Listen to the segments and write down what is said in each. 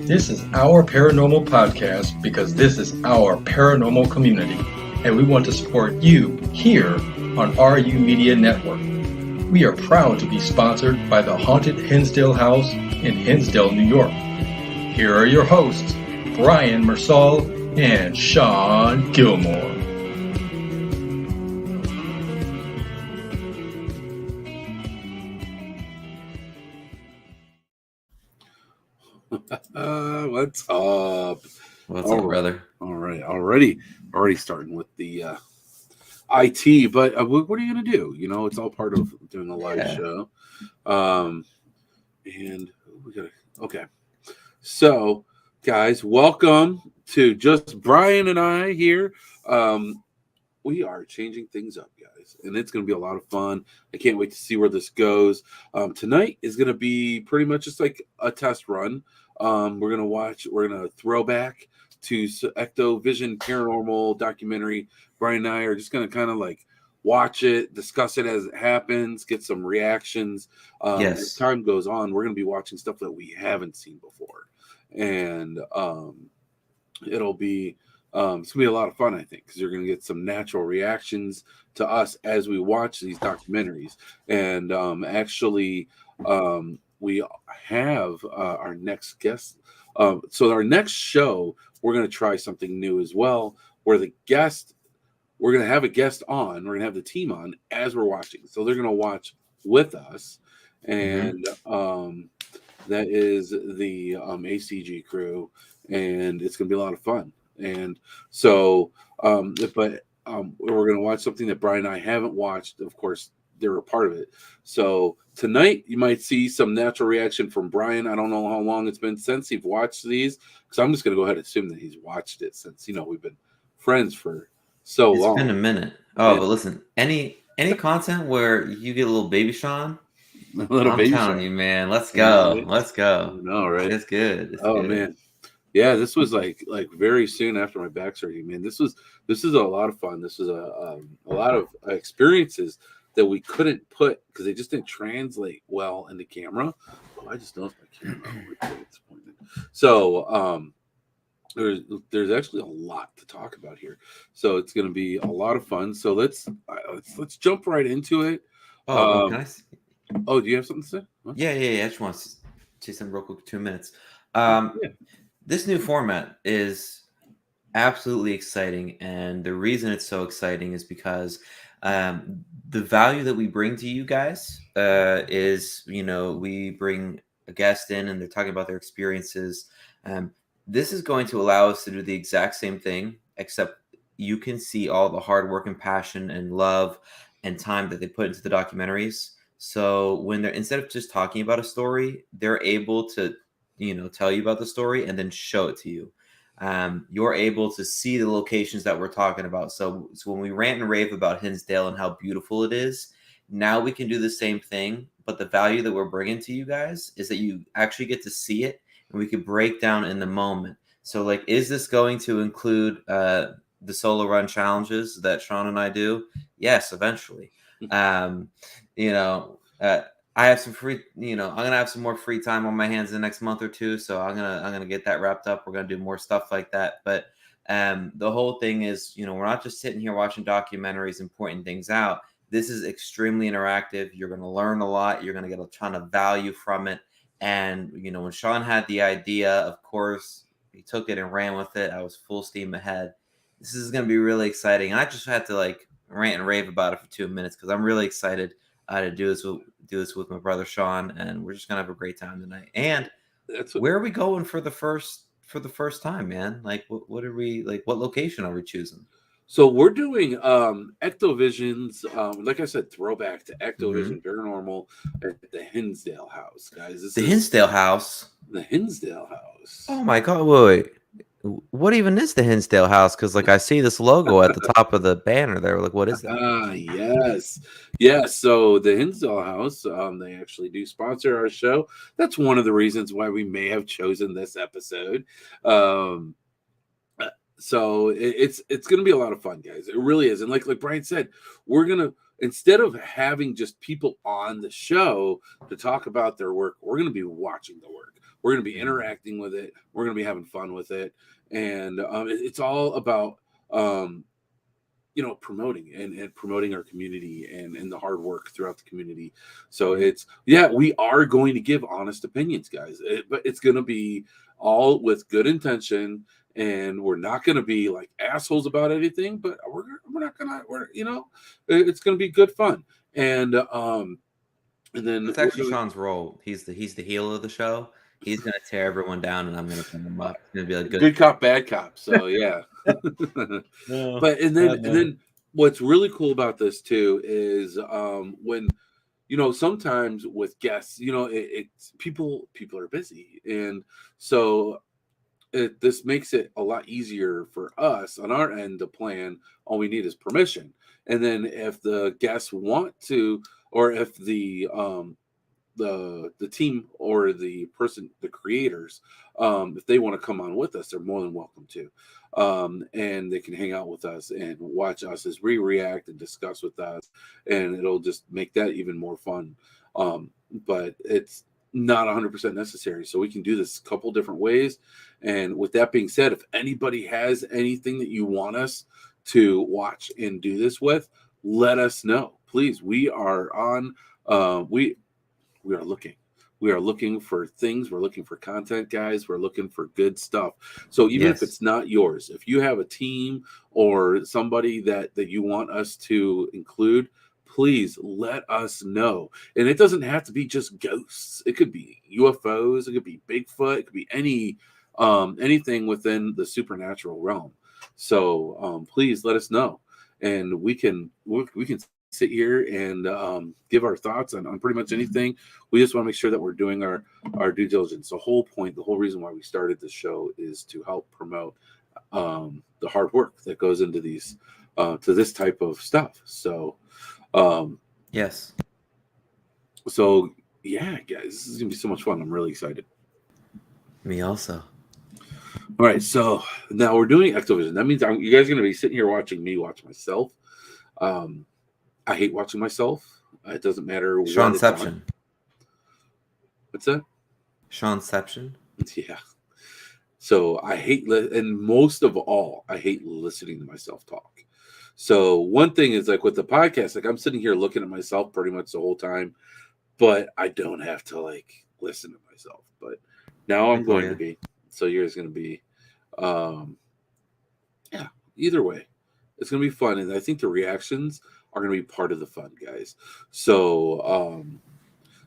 This is our paranormal podcast because this is our paranormal community, and we want to support you here on RU Media Network. We are proud to be sponsored by the Haunted Hinsdale House in Hinsdale, New York. Here are your hosts, Brian Mersall and Shawn Gilmore. What's up? What's up, brother? All right. Already starting with the IT, but what are you gonna do? You know, it's all part of doing a live show. And we gotta So, guys, welcome to just Brian and I here. We are changing things up, guys, and it's going to be a lot of fun. I can't wait to see where this goes. Tonight is going to be pretty much just like a test run. We're going to throw back to Ectovision Paranormal documentary. Brian and I are just going to kind of like watch it, discuss it as it happens, get some reactions. As time goes on, we're going to be watching stuff that we haven't seen before. And it'll be... it's going to be a lot of fun, I think, because you're going to get some natural reactions to us as we watch these documentaries. And we have our next guest. So our next show, we're going to try something new as well, where we're going to have a guest on. We're going to have the team on as we're watching. So they're going to watch with us. And that is the ACG crew. And it's going to be a lot of fun. And so, we're going to watch something that Brian and I haven't watched. Of course, they're a part of it. So tonight you might see some natural reaction from Brian. I don't know how long it's been since he's watched these, because I'm just going to go ahead and assume that he's watched it since, we've been friends for so long. It's been a minute. But listen, any content where you get a little baby Shawn, I'm telling you, man, let's go. Let's go. No, right? It's good. It's good. Man. Yeah, this was like very soon after my back surgery, man. This is a lot of fun. This was a lot of experiences that we couldn't put because they just didn't translate well into camera. Oh, I just noticed my camera. So there's actually a lot to talk about here. So it's going to be a lot of fun. So let's jump right into it. Oh, can I see? Oh, do you have something to say? Huh? Yeah. I just want to say something real quick. 2 minutes. This new format is absolutely exciting, and the reason it's so exciting is because the value that we bring to you guys is, we bring a guest in and they're talking about their experiences. This is going to allow us to do the exact same thing, except you can see all the hard work and passion and love and time that they put into the documentaries. So when they're, instead of just talking about a story, they're able to tell you about the story and then show it to you. You're able to see the locations that we're talking about. So when we rant and rave about Hinsdale and how beautiful it is, now we can do the same thing. But the value that we're bringing to you guys is that you actually get to see it and we can break down in the moment. So is this going to include the solo run challenges that Shawn and I do? Yes, eventually. I have some free, I'm going to have some more free time on my hands in the next month or two. So I'm going to get that wrapped up. We're going to do more stuff like that. But the whole thing is, we're not just sitting here watching documentaries and pointing things out. This is extremely interactive. You're going to learn a lot. You're going to get a ton of value from it. And, when Shawn had the idea, of course, he took it and ran with it. I was full steam ahead. This is going to be really exciting. And I just had to rant and rave about it for 2 minutes because I'm really excited to do this with my brother Shawn, and we're just gonna have a great time tonight. And where are we going for the first time, man? What are we what location are we choosing? So we're doing Ectovision's, like I said, throwback to Ectovision Paranormal at the Hinsdale House, guys. Hinsdale House. The Hinsdale House. Oh my God! Wait. What even is the Hinsdale House? Because I see this logo at the top of the banner there. What is that? Yes. So the Hinsdale House, they actually do sponsor our show. That's one of the reasons why we may have chosen this episode. So it's going to be a lot of fun, guys. It really is. And like Brian said, we're going to instead of having just people on the show to talk about their work, we're going to be watching the work. We're going to be interacting with it. We're going to be having fun with it. And it's all about, promoting and promoting our community and the hard work throughout the community. So we are going to give honest opinions, guys, but it's going to be all with good intention. And we're not going to be like assholes about anything, but we're not going to, it's going to be good fun. And then it's actually Shawn's role. He's the heel of the show. He's going to tear everyone down, and I'm going to put him up. It's going to be like good cop, bad cop. So yeah. But and then what's really cool about this too is when sometimes with guests, it's people are busy, and so this makes it a lot easier for us on our end to plan. All we need is permission, and then if the guests want to, or if the team or the creators, if they want to come on with us, they're more than welcome to, and they can hang out with us and watch us as we react and discuss with us, and it'll just make that even more fun. But it's not 100% necessary, so we can do this a couple different ways. And with that being said, if anybody has anything that you want us to watch and do this with, let us know, please. We are on we are looking for things. We're looking for content, guys. We're looking for good stuff. So even if it's not yours, if you have a team or somebody that you want us to include, please let us know. And it doesn't have to be just ghosts. It could be UFOs. It could be Bigfoot. It could be anything within the supernatural realm. So please let us know, and we can sit here and give our thoughts on pretty much anything. We just want to make sure that we're doing our due diligence. The whole reason why we started this show is to help promote the hard work that goes into these to this type of stuff. So yes. So yeah, guys, this is gonna be so much fun. I'm really excited. Me also. All right, so now we're doing Ectovision. That means you guys are gonna be sitting here watching me watch myself. I hate watching myself. It doesn't matter. Shawnception. What's that? Shawnception. Yeah. So I hate, and most of all, I hate listening to myself talk. So one thing is like with the podcast, like I'm sitting here looking at myself pretty much the whole time, but I don't have to like listen to myself. But now I'm going to be. So yours going to be, either way, it's going to be fun. And I think the reactions are going to be part of the fun, guys. So,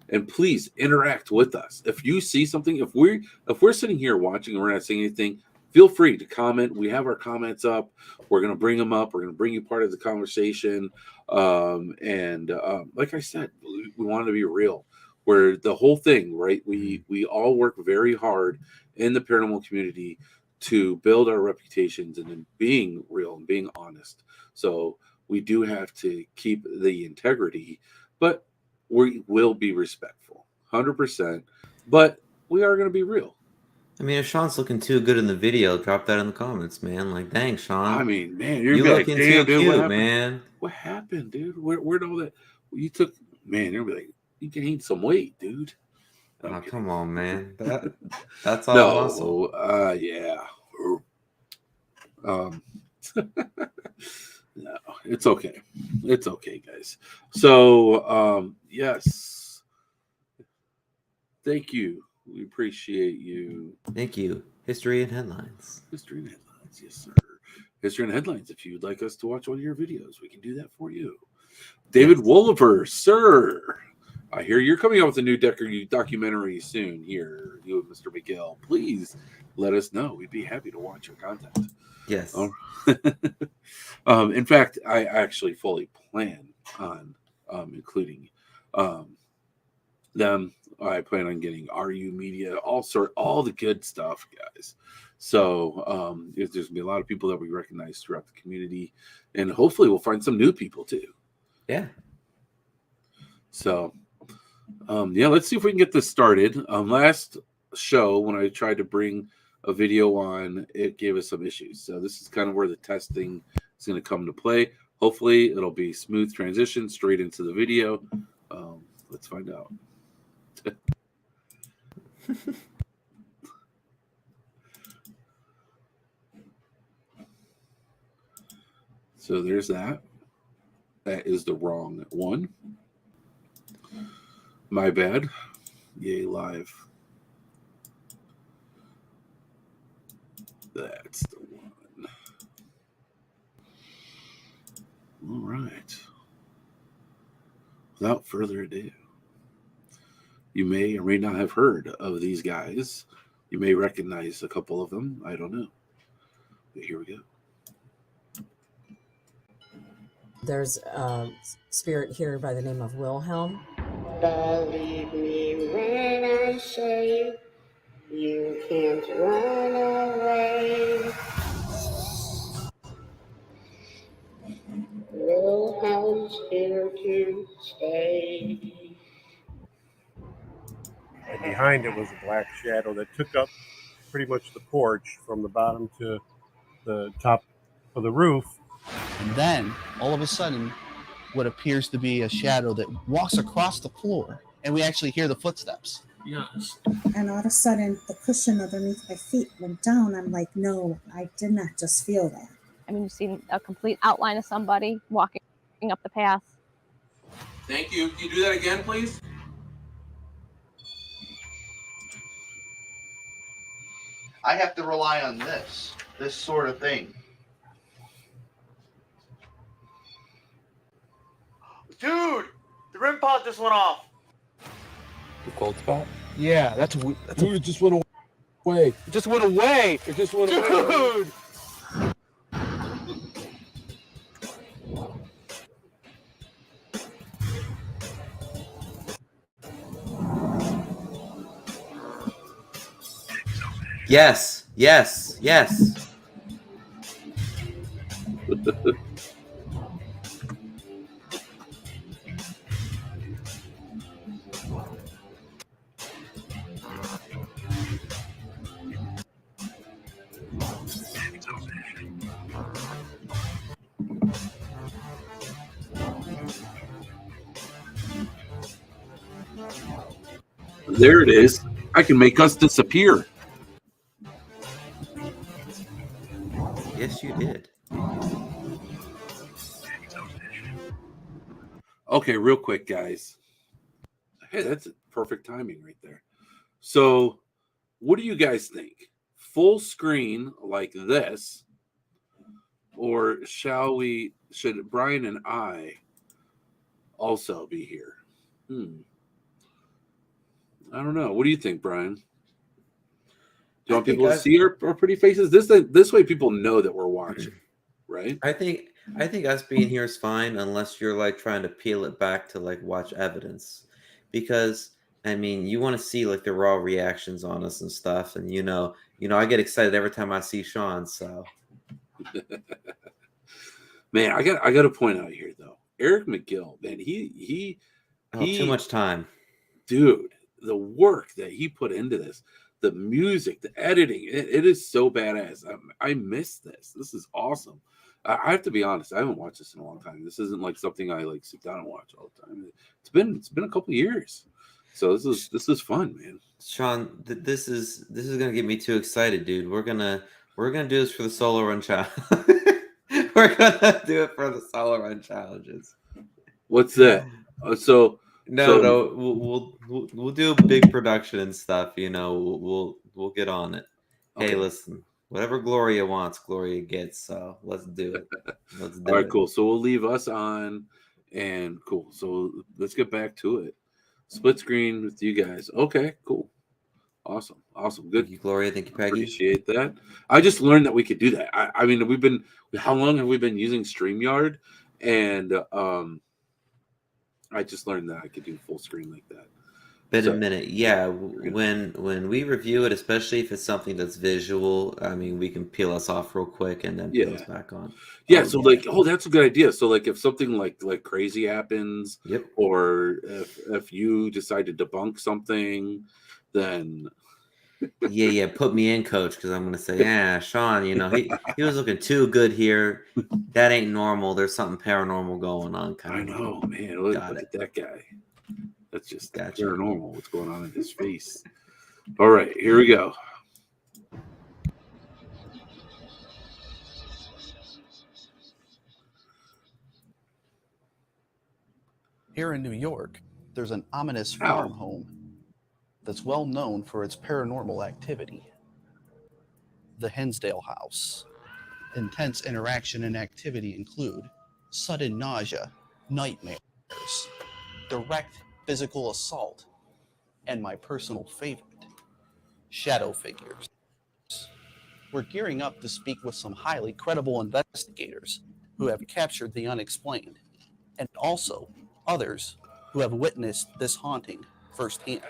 and please interact with us. If you see something, if we're sitting here watching and we're not saying anything, feel free to comment. We have our comments up. We're going to bring them up. We're going to bring you part of the conversation. Like I said, we want to be real. Where the whole thing, right? We all work very hard in the paranormal community to build our reputations and in being real and being honest. So we do have to keep the integrity, but we will be respectful, 100%. But we are going to be real. I mean, if Shawn's looking too good in the video, drop that in the comments, man. Like, dang, Shawn. I mean, man, you're looking too cute, man. What happened, dude? Where'd all that? You took, man. You're like, you gained some weight, dude. Oh, come on, man. That's all muscle. Yeah. No, it's okay. It's okay, guys. So, yes. Thank you. We appreciate you. Thank you. History and Headlines. History and Headlines, yes, sir. History and Headlines. If you'd like us to watch one of your videos, we can do that for you. David Wolliver, sir. I hear you're coming out with a new documentary soon here, you and Mr. McGill. Please let us know. We'd be happy to watch your content. Yes. In fact, I actually fully plan on including them. I plan on getting RU Media, all the good stuff, guys. So there's going to be a lot of people that we recognize throughout the community, and hopefully we'll find some new people too. Yeah. So, let's see if we can get this started. Last show, when I tried to bring a video on, it gave us some issues. So this is kind of where the testing is going to come to play. Hopefully, it'll be smooth transition straight into the video. Let's find out. So there's that. That is the wrong one. My bad. Yay, live. That's the one. All right. Without further ado, you may or may not have heard of these guys. You may recognize a couple of them. I don't know. But here we go. There's a spirit here by the name of Wilhelm. Believe me when I say you can't run away. Wilhelm's here to stay. And behind it was a black shadow that took up pretty much the porch from the bottom to the top of the roof. And then, all of a sudden, what appears to be a shadow that walks across the floor, and we actually hear the footsteps. Yes. And all of a sudden, the cushion underneath my feet went down. I'm like, no, I did not just feel that. I mean, you've seen a complete outline of somebody walking up the path. Thank you. Can you do that again, please? I have to rely on this sort of thing. Dude, the REM pod just went off. The cold spot? Yeah, that's It just went away. It just went away. It just went away. Dude! Yes, yes, yes. There it is. I can make us disappear. Yes, you did. Okay, real quick, guys. Hey, that's perfect timing right there. So, what do you guys think? Full screen like this, or should Brian and I also be here? I don't know. What do you think, Brian? Do you want people to see our pretty faces? This way people know that we're watching, right? I think us being here is fine unless you're like trying to peel it back to like watch evidence, because I mean you want to see like the raw reactions on us and stuff, and you know I get excited every time I see Shawn. So, man, I got to point out here though, Eric McGill, man, he too much time, dude. The work that he put into this, the music, the editing, it is so badass. I miss this. This is awesome. I have to be honest. I haven't watched this in a long time. This isn't like something I like sit down and watch all the time. It's been a couple of years, so this is fun, man. Shawn, this is gonna get me too excited, dude. We're gonna do this for the solo run challenge. We're gonna do it for the solo run challenges. What's that? No, we'll do a big production and stuff. You know, we'll get on it. Okay. Hey, listen, whatever Gloria wants, Gloria gets. So let's do it. All right, cool. So we'll leave us on, and cool. So let's get back to it. Split screen with you guys. Okay, cool. Awesome. Good. Thank you, Gloria. Thank you, Peggy. Appreciate that. I just learned that we could do that. I mean, how long have we been using StreamYard? And I just learned that I could do full screen like that. A minute. Yeah. When we review it, especially if it's something that's visual, I mean, we can peel us off real quick and then peel us back on. Yeah. So that's a good idea. So like if something like crazy happens, yep. Or if you decide to debunk something, then Yeah, put me in, coach, because I'm gonna say, yeah, Shawn, he was looking too good here. That ain't normal. There's something paranormal going on. I know, man. Look at that guy. That's just paranormal. What's going on in his face? All right, here we go. Here in New York, there's an ominous farm home that's well known for its paranormal activity. The Hinsdale house. Intense interaction and activity include sudden nausea, nightmares, direct physical assault, and my personal favorite, shadow figures. We're gearing up to speak with some highly credible investigators who have captured the unexplained, and also others who have witnessed this haunting firsthand.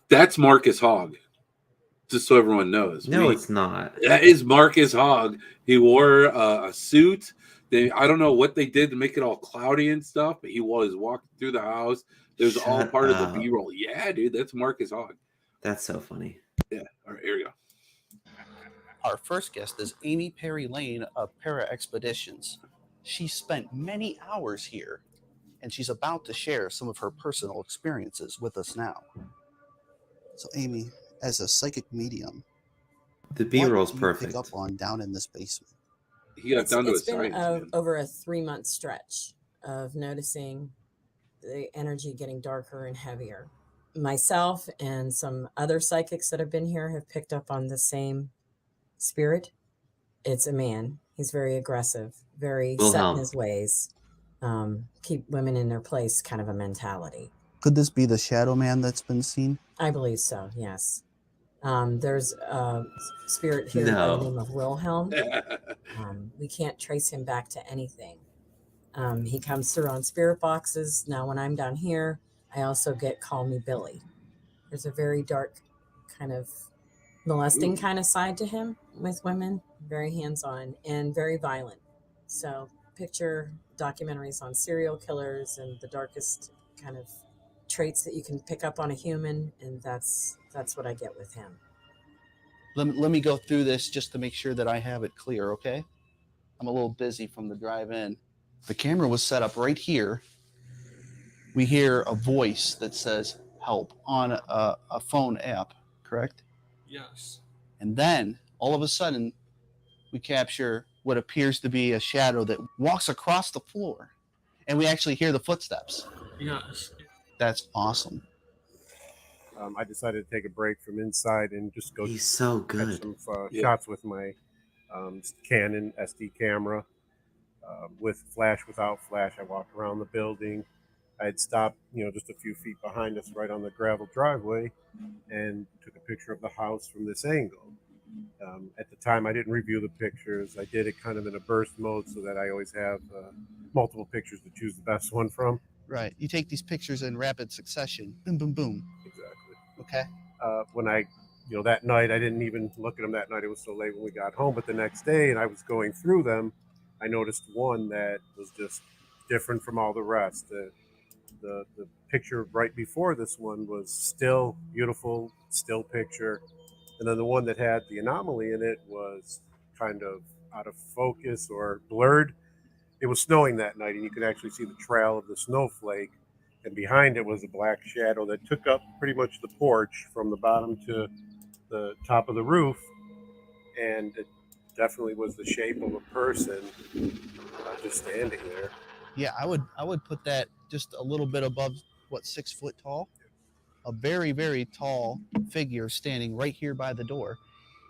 That's Marcus Hogg. Just so everyone knows. No, it's not. That is Marcus Hogg. He wore a suit. I don't know what they did to make it all cloudy and stuff, but he was walking through the house. It was all part of the B-roll. Yeah, dude, that's Marcus Hogg. That's so funny. Yeah. All right, here we go. Our first guest is Amy Perry Lane of Para Expeditions. She spent many hours here, and she's about to share some of her personal experiences with us now. So, Amy, as a psychic medium, the B-roll's what do you perfect. Pick up on down in this basement. He got down to It's a been science. over a 3-month stretch of noticing the energy getting darker and heavier. Myself and some other psychics that have been here have picked up on the same spirit. It's a man. He's very aggressive, very set in his ways. Keep women in their place kind of a mentality. Could this be the shadow man that's been seen? I believe so, yes. There's a spirit here by the name of Wilhelm. We can't trace him back to anything. He comes through on spirit boxes. Now, when I'm down here, I also get Call Me Billy. There's a very dark kind of molesting kind of side to him with women, very hands-on and very violent. So picture documentaries on serial killers and the darkest kind of traits that you can pick up on a human, and that's what I get with him. Let me go through this just to make sure that I have it clear, okay? I'm a little busy from the drive-in. The camera was set up right here. We hear a voice that says help on a phone app, correct? Yes. And then all of a sudden we capture what appears to be a shadow that walks across the floor, and we actually hear the footsteps. Yes. That's awesome. I decided to take a break from inside and just go. He's so good. Catch some shots with my Canon SD camera with flash, without flash. I walked around the building. I had stopped, just a few feet behind us, right on the gravel driveway, and took a picture of the house from this angle. At the time, I didn't review the pictures. I did it kind of in a burst mode so that I always have multiple pictures to choose the best one from. Right. You take these pictures in rapid succession. Boom, boom, boom. Exactly. Okay. When I, that night, I didn't even look at them that night. It was so late when we got home. But the next day, and I was going through them, I noticed one that was just different from all the rest. The picture right before this one was still beautiful, still picture. And then the one that had the anomaly in it was kind of out of focus or blurred. It was snowing that night, and you could actually see the trail of the snowflake. And behind it was a black shadow that took up pretty much the porch from the bottom to the top of the roof. And it definitely was the shape of a person just standing there. Yeah, I would put that just a little bit above, 6 foot tall? A very, very tall figure standing right here by the door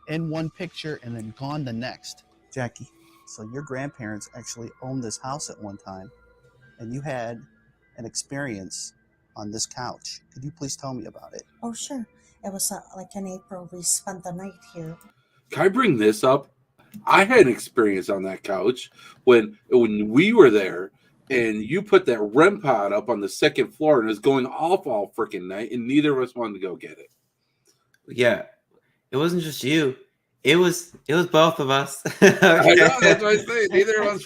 in one picture and then gone the next. Jackie, so your grandparents actually owned this house at one time, and you had an experience on this couch. Could you please tell me about it? Oh, sure. It was like in April. We spent the night here. Can I bring this up? I had an experience on that couch when we were there, and you put that REM pod up on the second floor, and it was going off all freaking night, and neither of us wanted to go get it. Yeah, it wasn't just you. It was both of us. I know, that's what I say. Neither of us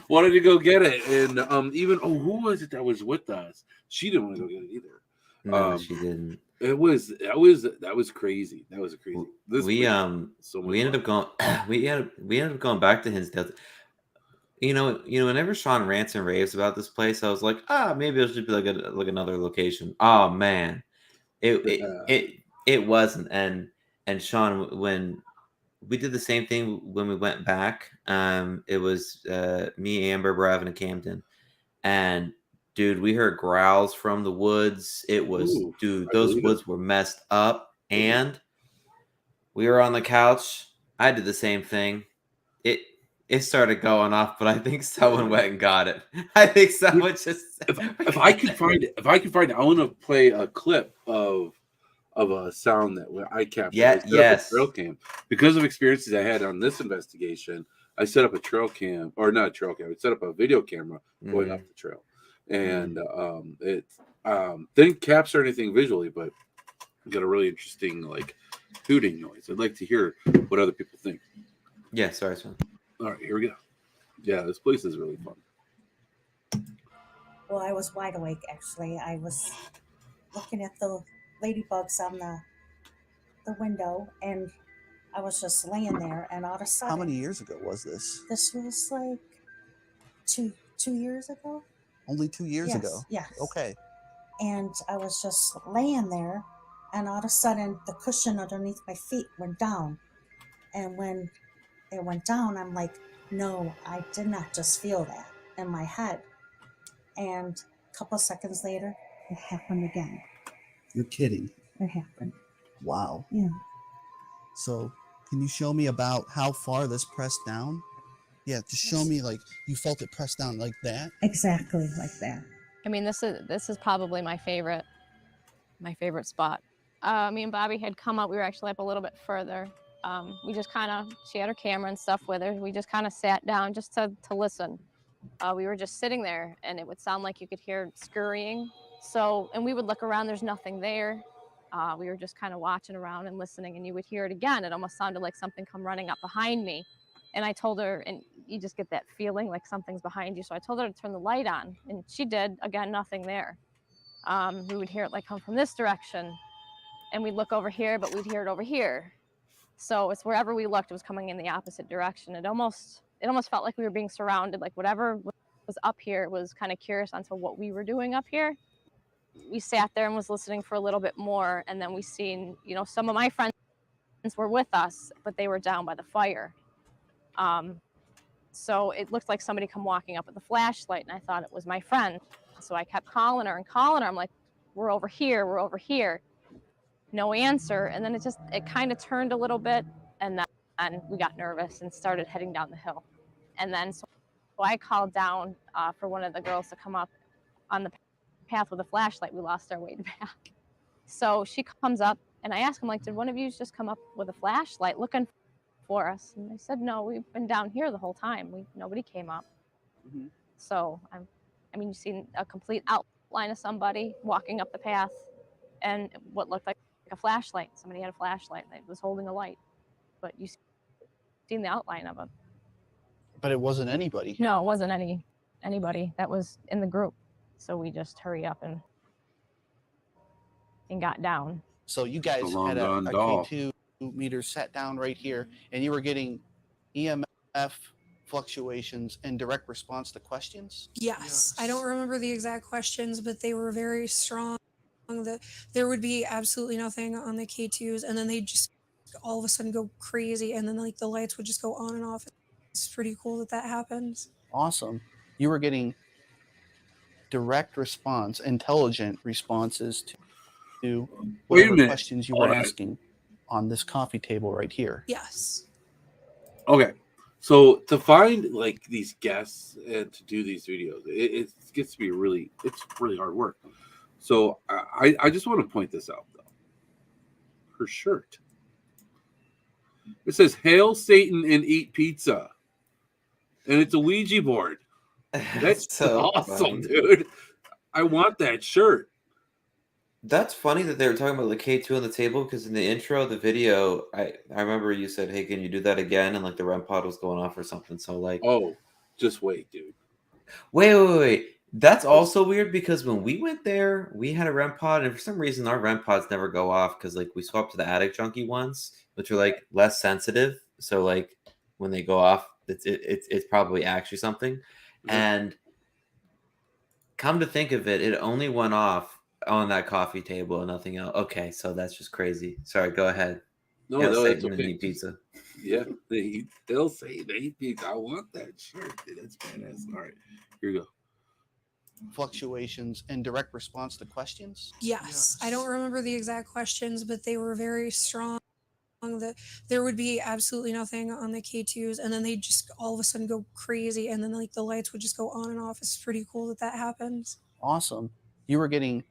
wanted to go get it, and even who was it that was with us? She didn't want to go get it either. No, she didn't. That was crazy. That was crazy. This we place is so much we ended fun. up going we ended up going back to Hinsdale. Whenever Sean rants and raves about this place, I was like, maybe it should be like another location. Oh man, it wasn't. And Sean, when we did the same thing when we went back, it was me, Amber, Brav, and Camden, and dude, we heard growls from the woods. It was, Ooh, dude, I those believe woods it. were messed up, and we were on the couch. I did the same thing. It started going off, but I think someone went and got it. I think someone just. If I could find it, I want to play a clip of a sound that I captured. Yeah, I set up yes. a trail cam because of experiences I had on this investigation. I set up a trail cam, or not a trail cam. I set up a video camera going up the trail, and it didn't capture anything visually, but got a really interesting like hooting noise. I'd like to hear what other people think. Yeah, sorry, son. All right, here we go. Yeah, this place is really fun. Well, I was wide awake actually. I was looking at the ladybugs on the window, and I was just laying there, and all of a sudden. How many years ago was this? This was like two years ago. Only 2 years ago? Yes. Okay. And I was just laying there, and all of a sudden the cushion underneath my feet went down. And when it went down, I'm like, no, I did not just feel that in my head. And a couple of seconds later, it happened again. You're kidding. It happened. Wow. Yeah. So, can you show me about how far this pressed down? Yeah, just show me like you felt it press down like that. Exactly like that. I mean, this is probably my favorite spot. Me and Bobby had come up. We were actually up a little bit further. We just she had her camera and stuff with her. We just kind of sat down just to listen. We were just sitting there, and it would sound like you could hear scurrying. So, and we would look around. There's nothing there. We were just kind of watching around and listening, and you would hear it again. It almost sounded like something come running up behind me. And I told her, and you just get that feeling like something's behind you. So I told her to turn the light on, and she did. Again, nothing there. We would hear it like come from this direction, and we'd look over here, but we'd hear it over here. So it's wherever we looked, it was coming in the opposite direction. It almost felt like we were being surrounded, like whatever was up here was kind of curious onto what we were doing up here. We sat there and was listening for a little bit more, and then we seen, some of my friends were with us, but they were down by the fire. So it looked like somebody come walking up with a flashlight, and I thought it was my friend. So I kept calling her. I'm like, we're over here. No answer. And then it kind of turned a little bit, and then we got nervous and started heading down the hill. And then so I called down for one of the girls to come up on the path with a flashlight. We lost our way back. So she comes up, and I asked him, like, did one of you just come up with a flashlight looking for us? And they said, no, we've been down here the whole time. Nobody came up. Mm-hmm. So you see a complete outline of somebody walking up the path, and what looked like a flashlight. Somebody had a flashlight. They was holding a light, but you seen the outline of them. But it wasn't anybody. No, it wasn't anybody that was in the group. So we just hurry up and got down. So you guys had a K2 meter set down right here, and you were getting EMF fluctuations in direct response to questions? Yes. I don't remember the exact questions, but they were very strong. That there would be absolutely nothing on the K2s, and then they just all of a sudden go crazy, and then like the lights would just go on and off. It's pretty cool that happens. Awesome. You were getting direct response, intelligent responses to whatever questions you were asking on this coffee table right here. Yes. Okay. So to find like these guests and to do these videos, it gets to be really hard work. So I just want to point this out though. Her shirt. It says "Hail Satan and eat pizza," and it's a Ouija board. That's so awesome, funny. Dude. I want that shirt. That's funny that they were talking about the K2 on the table, because in the intro of the video, I remember you said, hey, can you do that again? And like the REM pod was going off or something. So like, oh, just wait, dude. Wait. That's also weird because when we went there, we had a REM pod, and for some reason our REM pods never go off because like we swapped to the Attic Junkie ones, which are like less sensitive. So like when they go off, it's probably actually something. And come to think of it, it only went off on that coffee table and nothing else. Okay, so that's just crazy. Sorry, go ahead. No, Hail no, that's Satan and okay. eat pizza. Yeah, they'll say they eat pizza. I want that shirt. Dude, that's badass. All right, here you go. Fluctuations in direct response to questions? Yes. I don't remember the exact questions, but they were very strong. That there would be absolutely nothing on the K2s, and then they just all of a sudden go crazy, and then like the lights would just go on and off. It's pretty cool that happens. Awesome. You were getting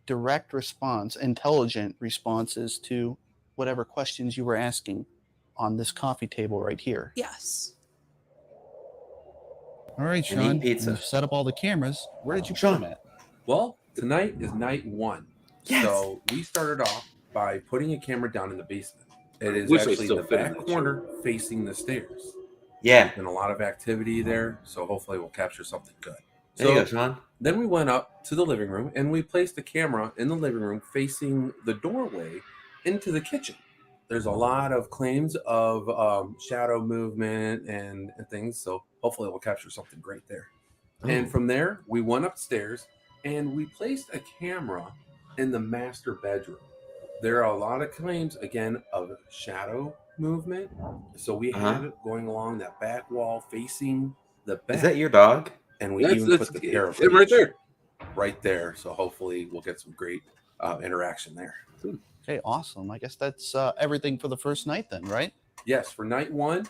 direct response, intelligent responses to whatever questions you were asking on this coffee table right here. Yes. All right, And eat Shawn. pizza. You've set up all the cameras. Where did you put Shawn. them at? Well, tonight is night 1. Yes. So we started off by putting a camera down in the basement. It is Wish I actually still the fit in back that corner facing the stairs. Yeah. There's been a lot of activity there, so hopefully we'll capture something good. There you go, Shawn. Then we went up to the living room and we placed the camera in the living room facing the doorway into the kitchen. There's a lot of claims of shadow movement and things, so hopefully we'll capture something great there. And from there, we went upstairs and we placed a camera in the master bedroom. There are a lot of claims, again, of shadow movement. So we had it going along that back wall facing the bed. Is that your dog? And we even put the pair of him right there. Right there. So hopefully we'll get some great interaction there. Okay, awesome. I guess that's everything for the first night then, right? Yes, for night 1,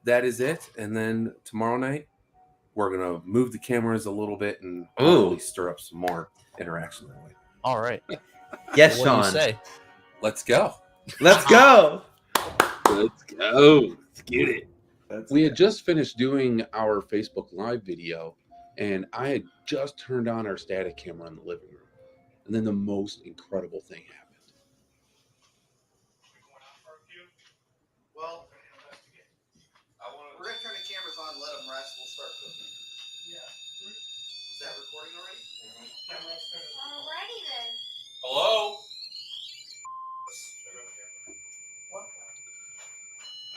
that is it. And then tomorrow night, we're going to move the cameras a little bit and hopefully stir up some more interaction that way. All right. Yes, What do you Shawn. say? Let's go. Let's go. Let's go. Let's get it. We had just finished doing our Facebook Live video, and I had just turned on our static camera in the living room. And then the most incredible thing happened. Well, we're going to turn the cameras on, let them rest. We'll start cooking. Yeah. Is that recording already? Alrighty then. Hello?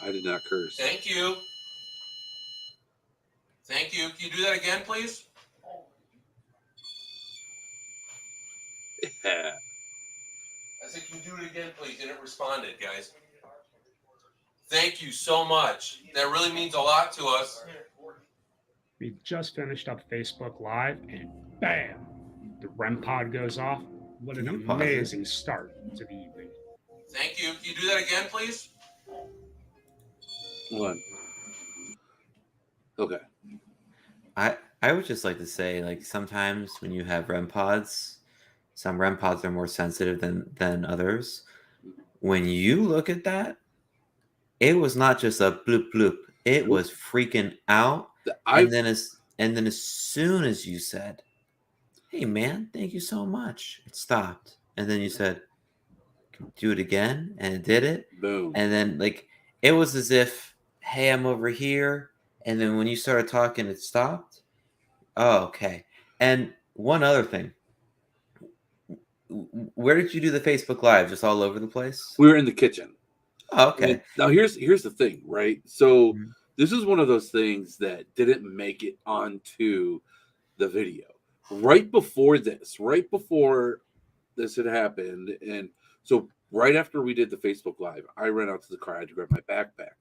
I did not curse. Thank you. Thank you. Can you do that again, please? Yeah. I said, can you do it again, please? And it responded, guys. Thank you so much. That really means a lot to us. We just finished up Facebook Live, and bam, the REM pod goes off. What an amazing start to the evening. Thank you. Can you do that again, please? One. Okay. I would just like to say, like, sometimes when you have REM pods, some REM pods are more sensitive than others. When you look at that, it was not just a bloop bloop. It was freaking out. And then as soon as you said, "Hey man, thank you so much," it stopped. And then you said, "Do it again," and it did it. Boom. And then like it was as if, "Hey, I'm over here." And then when you started talking, it stopped. Oh, okay. And one other thing. Where did you do the Facebook Live? Just all over the place? We were in the kitchen. Oh, okay. And now here's the thing, right? So this is one of those things that didn't make it onto the video. Right before this had happened, and so right after we did the Facebook Live, I ran out to the car. I had to grab my backpack.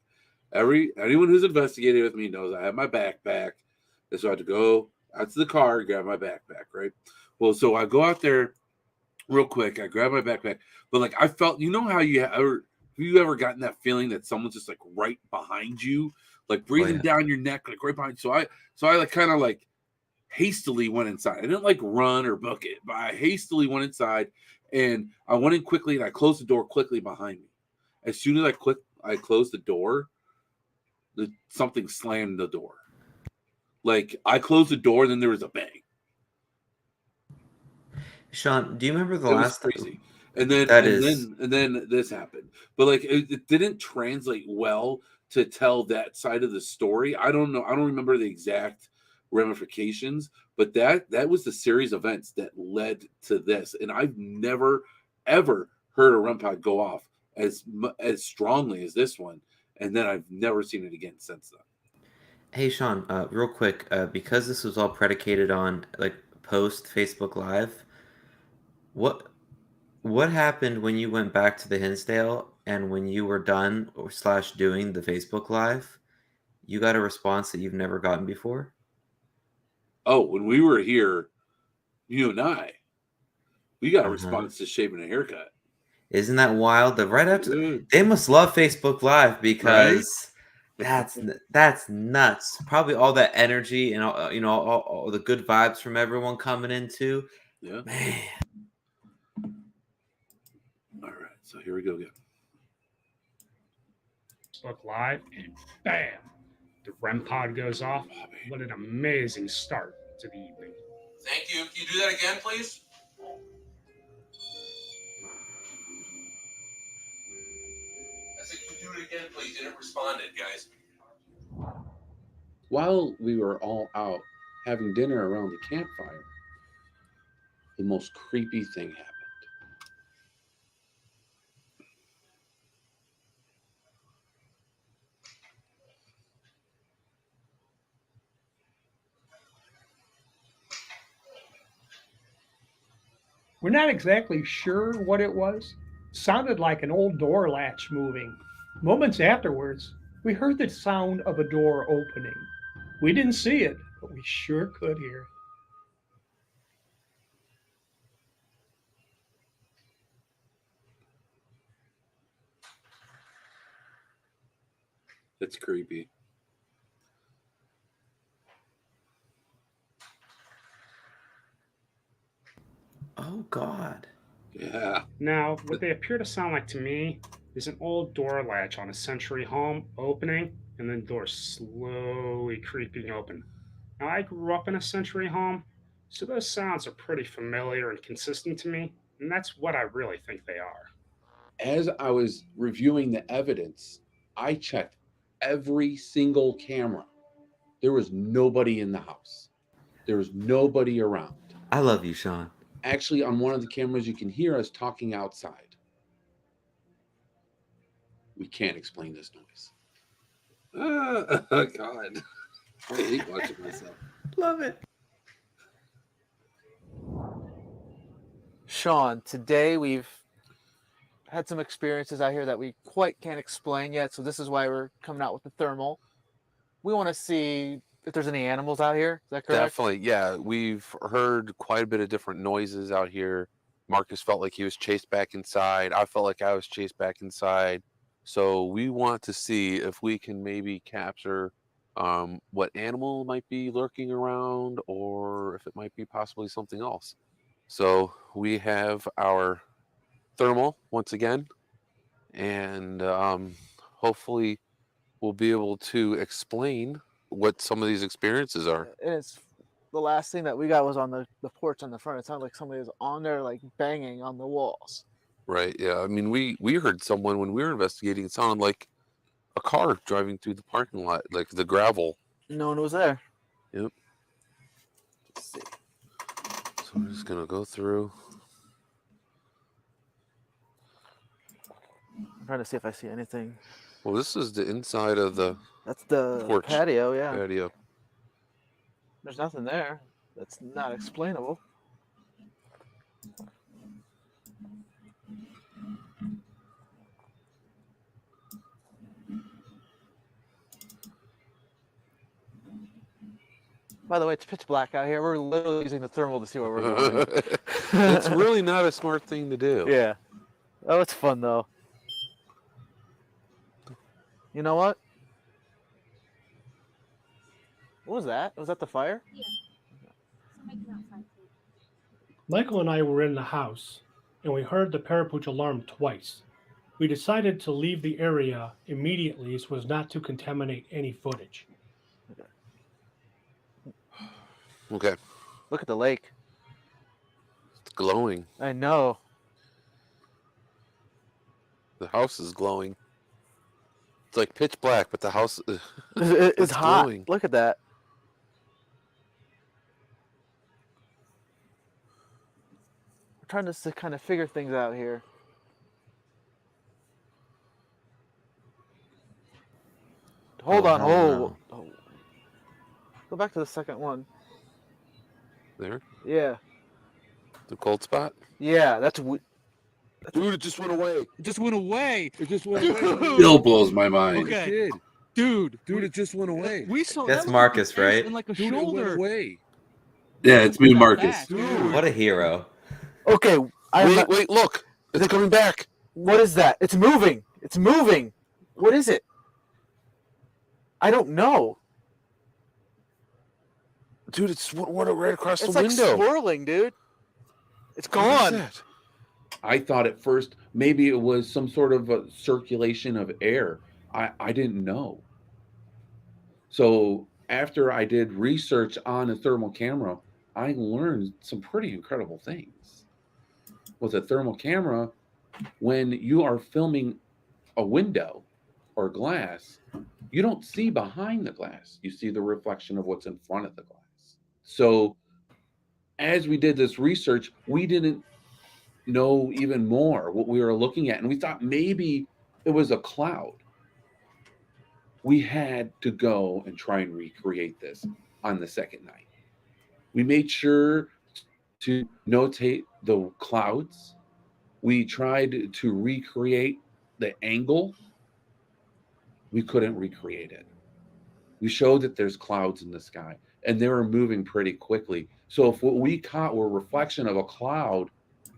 Anyone who's investigated with me knows I have my backpack, and so I had to go out to the car, grab my backpack, right? Well, so I go out there real quick. I grab my backpack, but like I felt, you know how have you ever gotten that feeling that someone's just like right behind you, like breathing down your neck, like right behind you? So I like kind of like hastily went inside. I didn't like run or book it, but I hastily went inside and I went in quickly and I closed the door quickly behind me. As soon as I closed the door, something slammed the door. Like I closed the door and then there was a bang. Shawn, do you remember the last crazy? And then this happened. But like it didn't translate well to tell that side of the story. I don't know. I don't remember the exact ramifications, but that was the series of events that led to this. And I've never ever heard a REM pod go off as strongly as this one, and then I've never seen it again since then. Hey Shawn, real quick, because this was all predicated on like post Facebook Live, what happened when you went back to the Hinsdale and when you were done or slash doing the Facebook Live, you got a response that you've never gotten before? Oh, when we were here, you and I, we got a response to shaving a haircut. Isn't that wild? Right after they must love Facebook Live because that's nuts. Probably all that energy and all the good vibes from everyone coming into. Yeah, man. All right, so here we go again. Facebook Live, and bam, the REM pod goes off. What an amazing start to the evening. Thank you. Can you do that again, please? I said, can you do it again, please? And it responded, guys. While we were all out having dinner around the campfire, the most creepy thing happened. We're not exactly sure what it was. Sounded like an old door latch moving. Moments afterwards, we heard the sound of a door opening. We didn't see it, but we sure could hear it. It's creepy. Oh God. Yeah. Now, what they appear to sound like to me is an old door latch on a century home opening and then the door slowly creeping open. Now, I grew up in a century home, so those sounds are pretty familiar and consistent to me, and that's what I really think they are. As I was reviewing the evidence, I checked every single camera. There was nobody in the house. There was nobody around. I love you, Shawn. Actually, on one of the cameras, you can hear us talking outside. We can't explain this noise. Oh, God. I hate watching myself. Love it. Shawn, today we've had some experiences out here that we quite can't explain yet, so this is why we're coming out with the thermal. We want to see if there's any animals out here. Is that correct? Definitely, yeah. We've heard quite a bit of different noises out here. Marcus felt like he was chased back inside. I felt like I was chased back inside. So we want to see if we can maybe capture what animal might be lurking around, or if it might be possibly something else. So we have our thermal once again, and hopefully we'll be able to explain what some of these experiences are. And it's the last thing that we got was on the porch on the front. It sounded like somebody was on there like banging on the walls. Right, yeah. I mean, we heard someone when we were investigating. It sounded like a car driving through the parking lot, like the gravel. No one was there. Yep. Let's see. So we're just gonna go through. I'm trying to see if I see anything. Well, this is the inside of the. That's the porch. patio, yeah. Patio. There's nothing there. That's not explainable. By the way, it's pitch black out here. We're literally using the thermal to see where we're going. It's really not a smart thing to do. Yeah. Oh, it's fun though. You know what? What was that? Was that the fire? Yeah. Somebody came outside. Michael and I were in the house, and we heard the parapooch alarm twice. We decided to leave the area immediately so as not to contaminate any footage. Okay. Look at the lake. It's glowing. I know. The house is glowing. It's like pitch black, but the house It's hot. glowing. Look at that. We're trying to kind of figure things out here. Hold on, hold. Oh. Go back to the second one. There? Yeah. The cold spot? Yeah, that's Dude, it just went away. It just went away. It just went away. Still blows my mind. Okay. It did. Dude, it just went away. We saw That's that Marcus, like right? And like a Dude, shoulder. it went away. Yeah, it's me, Marcus. What a hero. Okay. Wait, look. It's coming back. What is that? It's moving. It's moving. What is it? I don't know. Dude, it's what right across It's the like window. swirling, dude. It's What is gone. that? I thought at first maybe it was some sort of a circulation of air. I didn't know. So after I did research on a thermal camera, I learned some pretty incredible things. With a thermal camera, when you are filming a window or glass, you don't see behind the glass. You see the reflection of what's in front of the glass. So as we did this research, we didn't know even more what we were looking at. And we thought maybe it was a cloud. We had to go and try and recreate this on the second night. We made sure to notate the clouds. We tried to recreate the angle. We couldn't recreate it. We showed that there's clouds in the sky and they were moving pretty quickly. So if what we caught were a reflection of a cloud,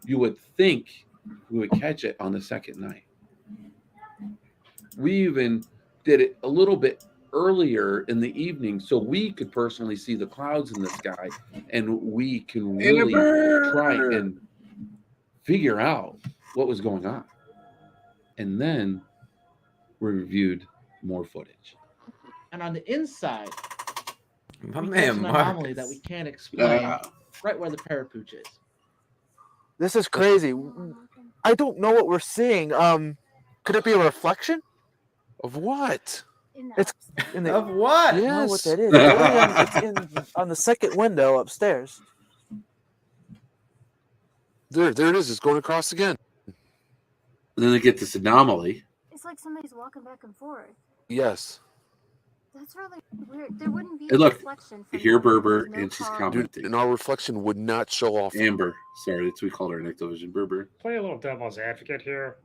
you would think we would catch it on the second night. We even did it a little bit earlier in the evening so we could personally see the clouds in the sky and we can really try and figure out what was going on. And then we reviewed more footage. And on the inside, My we man, catch an anomaly Marcus. that we can't explain right where the parapooch is. This is crazy. I don't know what we're seeing. Could it be a reflection? Of what? It's in the, Of what? I don't know what that is. It's on the second window upstairs. There it is. It's going across again. And then they get this anomaly. It's like somebody's walking back and forth. Yes. That's really weird. There wouldn't be And a look, reflection. you From hear that. Berber There's no and she's car. commenting. And our reflection would not show off. Amber. Sorry, that's what we called her in Ectovision. Berber. Play a little devil's advocate here.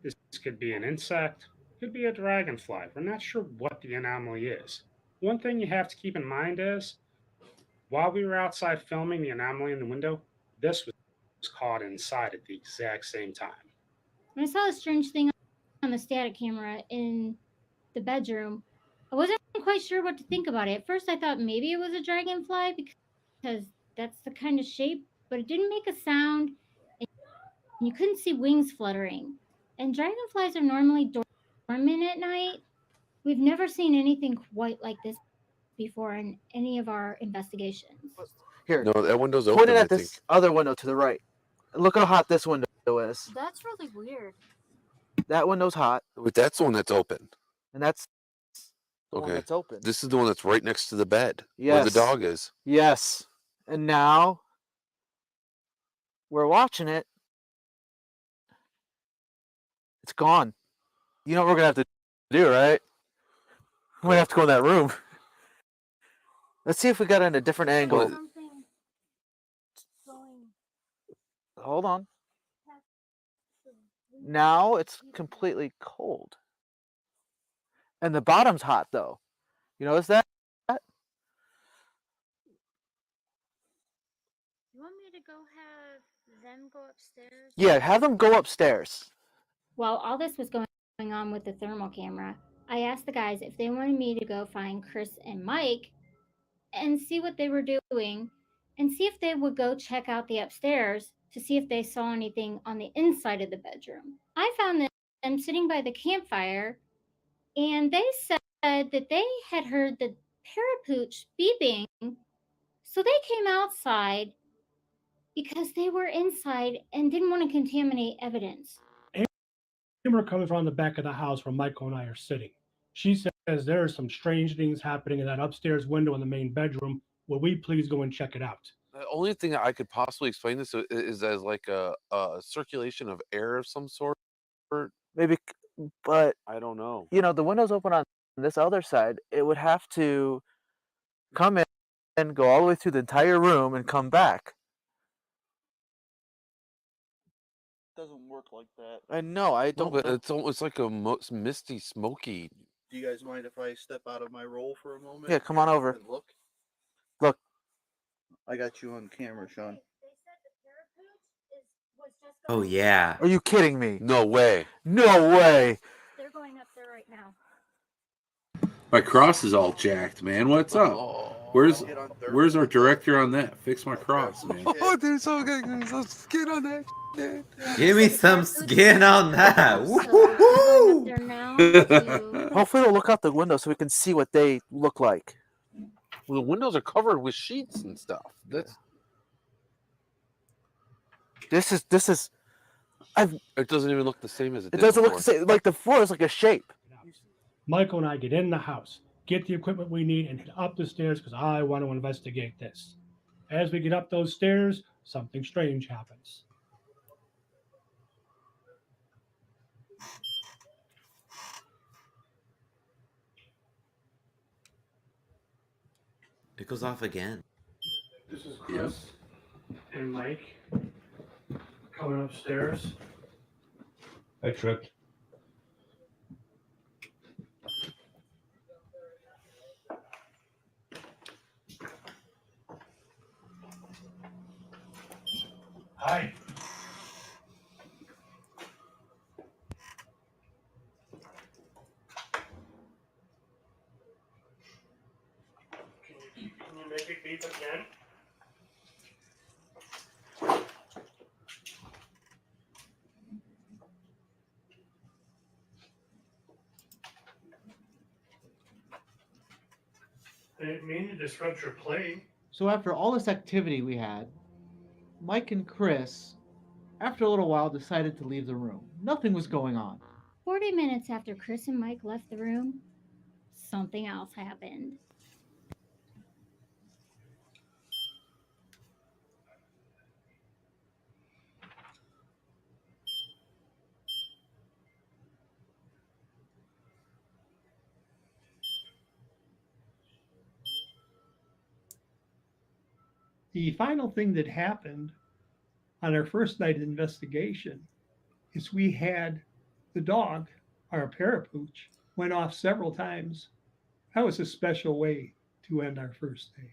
This could be an insect, could be a dragonfly. We're not sure what the anomaly is. One thing you have to keep in mind is, while we were outside filming the anomaly in the window, this was caught inside at the exact same time. When I saw a strange thing on the static camera in the bedroom, I wasn't quite sure what to think about it. At first, I thought maybe it was a dragonfly because that's the kind of shape, but it didn't make a sound, and you couldn't see wings fluttering. And dragonflies are normally dormant at night. We've never seen anything quite like this before in any of our investigations. Here. No, that window's open. Point it I at think. this other window to the right. Look how hot this window is. That's really weird. That window's hot, Wait, that's the one that's open. and that's the one Okay. that's open. This is the one that's right next to the bed where Yes. the dog is. Yes. And now we're watching it. It's gone. You know what we're gonna have to do, right? We're gonna have to go in that room. Let's see if we got it in a different angle. Hold on. Now it's completely cold. And the bottom's hot though. You notice that? You want me to go have them go upstairs? Yeah, have them go upstairs. While all this was going on with the thermal camera, I asked the guys if they wanted me to go find Chris and Mike and see what they were doing and see if they would go check out the upstairs to see if they saw anything on the inside of the bedroom. I found them sitting by the campfire, and they said that they had heard the parapooch beeping, so they came outside because they were inside and didn't want to contaminate evidence. Amber comes around the back of the house where Michael and I are sitting. She says there are some strange things happening in that upstairs window in the main bedroom. Will we please go and check it out? The only thing that I could possibly explain this is as like a circulation of air of some sort. Maybe, but I don't know. you know, the window's open on this other side. It would have to come in and go all the way through the entire room and come back. Doesn't work like that. I know. I No, don't. but know. it's almost like a misty, smoky. Do you guys mind if I step out of my role for a moment? Yeah, come on over. And look. Look. I got you on camera, Shawn. Oh yeah. Are you kidding me? No way. No way. They're going up there right now. My cross is all jacked, man. What's up? Where's our director on that? Fix my cross, man. Oh, dude, so good. So skin on that. Man. Give me some skin on that. Hopefully they'll look out the window so we can see what they look like. Well, the windows are covered with sheets and stuff. That's. This is. It doesn't even look the same as it did doesn't look before. the same. Like the floor is like a shape. Michael and I get in the house, get the equipment we need, and head up the stairs because I want to investigate this. As we get up those stairs, something strange happens. It goes off again. This is Chris and Mike coming upstairs. I tripped. Hi. Can you make it beep again? I didn't mean to disrupt your play. So after all this activity we had, Mike and Chris, after a little while, decided to leave the room. Nothing was going on. 40 minutes after Chris and Mike left the room, something else happened. The final thing that happened on our first night of investigation is we had the dog, our parapooch, went off several times. That was a special way to end our first day.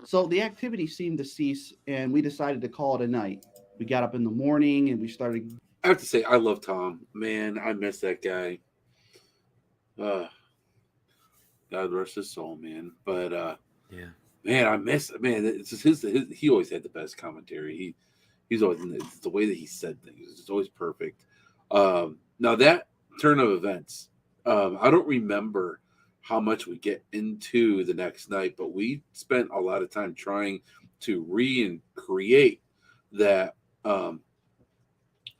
So the activity seemed to cease, and we decided to call it a night. We got up in the morning and we started. I have to say, I love Tom. Man, I miss that guy. God rest his soul, man. But yeah, man, I miss. Man, it's just his. He always had the best commentary. He's always the way that he said things. It's always perfect. Now that turn of events, I don't remember how much we get into the next night, but we spent a lot of time trying to recreate that on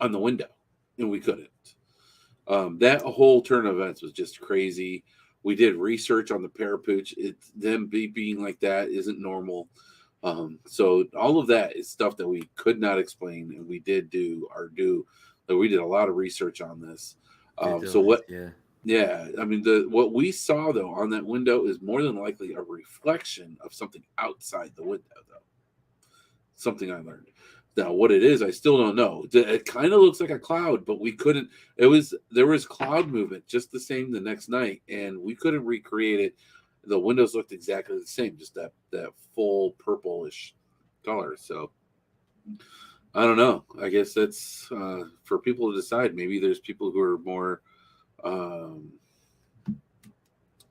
the window, and we couldn't. That whole turn of events was just crazy. We did research on the parapooch. It's them being like that isn't normal. So all of that is stuff that we could not explain, and we did we did a lot of research on this. So what? Yeah, I mean what we saw though on that window is more than likely a reflection of something outside the window, though. Something I learned. Now, what it is, I still don't know. It kind of looks like a cloud, but we couldn't. There was cloud movement just the same the next night, and we couldn't recreate it. The windows looked exactly the same, just that full purplish color. So I don't know. I guess that's for people to decide. Maybe there's people who are more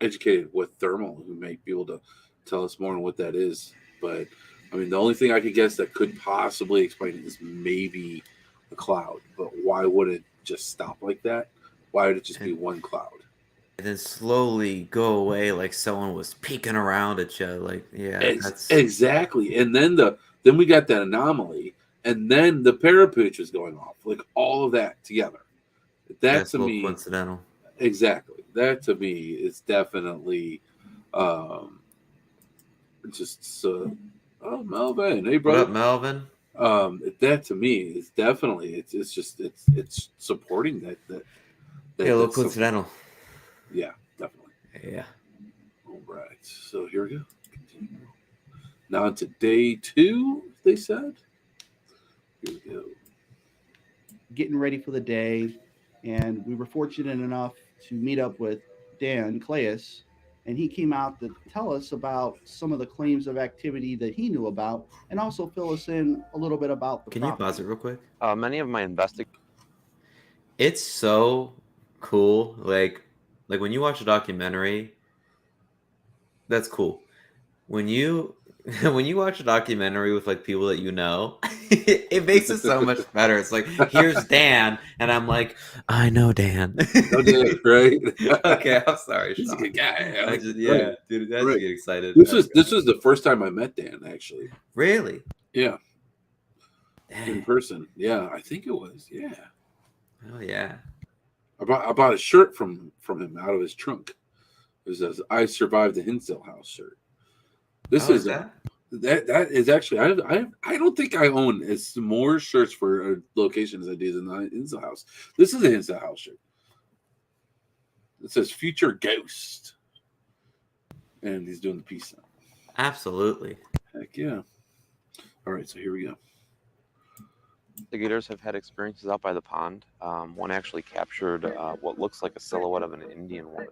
educated with thermal who might be able to tell us more on what that is. But I mean, the only thing I could guess that could possibly explain it is maybe a cloud. But why would it just stop like that? Why would it just be one cloud? And then slowly go away like someone was peeking around at you. Like, yeah, that's exactly. And then we got that anomaly, and then the parapooch was going off. Like all of that together. That to me, coincidental. Exactly. That to me is definitely just Oh, Melvin. Hey, What brother. up, Melvin? That to me is definitely it's supporting that Yeah, a little that's something. coincidental. Yeah, definitely. Yeah. All right. So here we go. Continue. Now on to day 2, they said. Here we go. Getting ready for the day, and we were fortunate enough to meet up with Dan Claes, and he came out to tell us about some of the claims of activity that he knew about, and also fill us in a little bit about the Can you property. pause it real quick? Many of my It's so cool. Like when you watch a documentary, that's cool. When you when you watch a documentary with like people that you know, it makes it so much better. It's like, here's Dan, and I'm like, I know Dan. No, Dan, right? Okay, I'm sorry, He's a Shawn. good guy. I just, Right. dude, I just Right. get excited. This was the first time I met Dan, actually. Really? Yeah. Dang. In person. Yeah, I think it was. Yeah. Oh yeah. I bought a shirt from him out of his trunk. It was a "I survived the Hinsdale house" shirt. This is that is actually I don't think I own as more shirts for a location as I do than the Hinsdale house. This is a Hinsdale house shirt. It says "Future Ghost," and he's doing the peace sign. Absolutely. Heck yeah! All right, so here we go. investigators have had experiences out by the pond. One actually captured what looks like a silhouette of an Indian woman.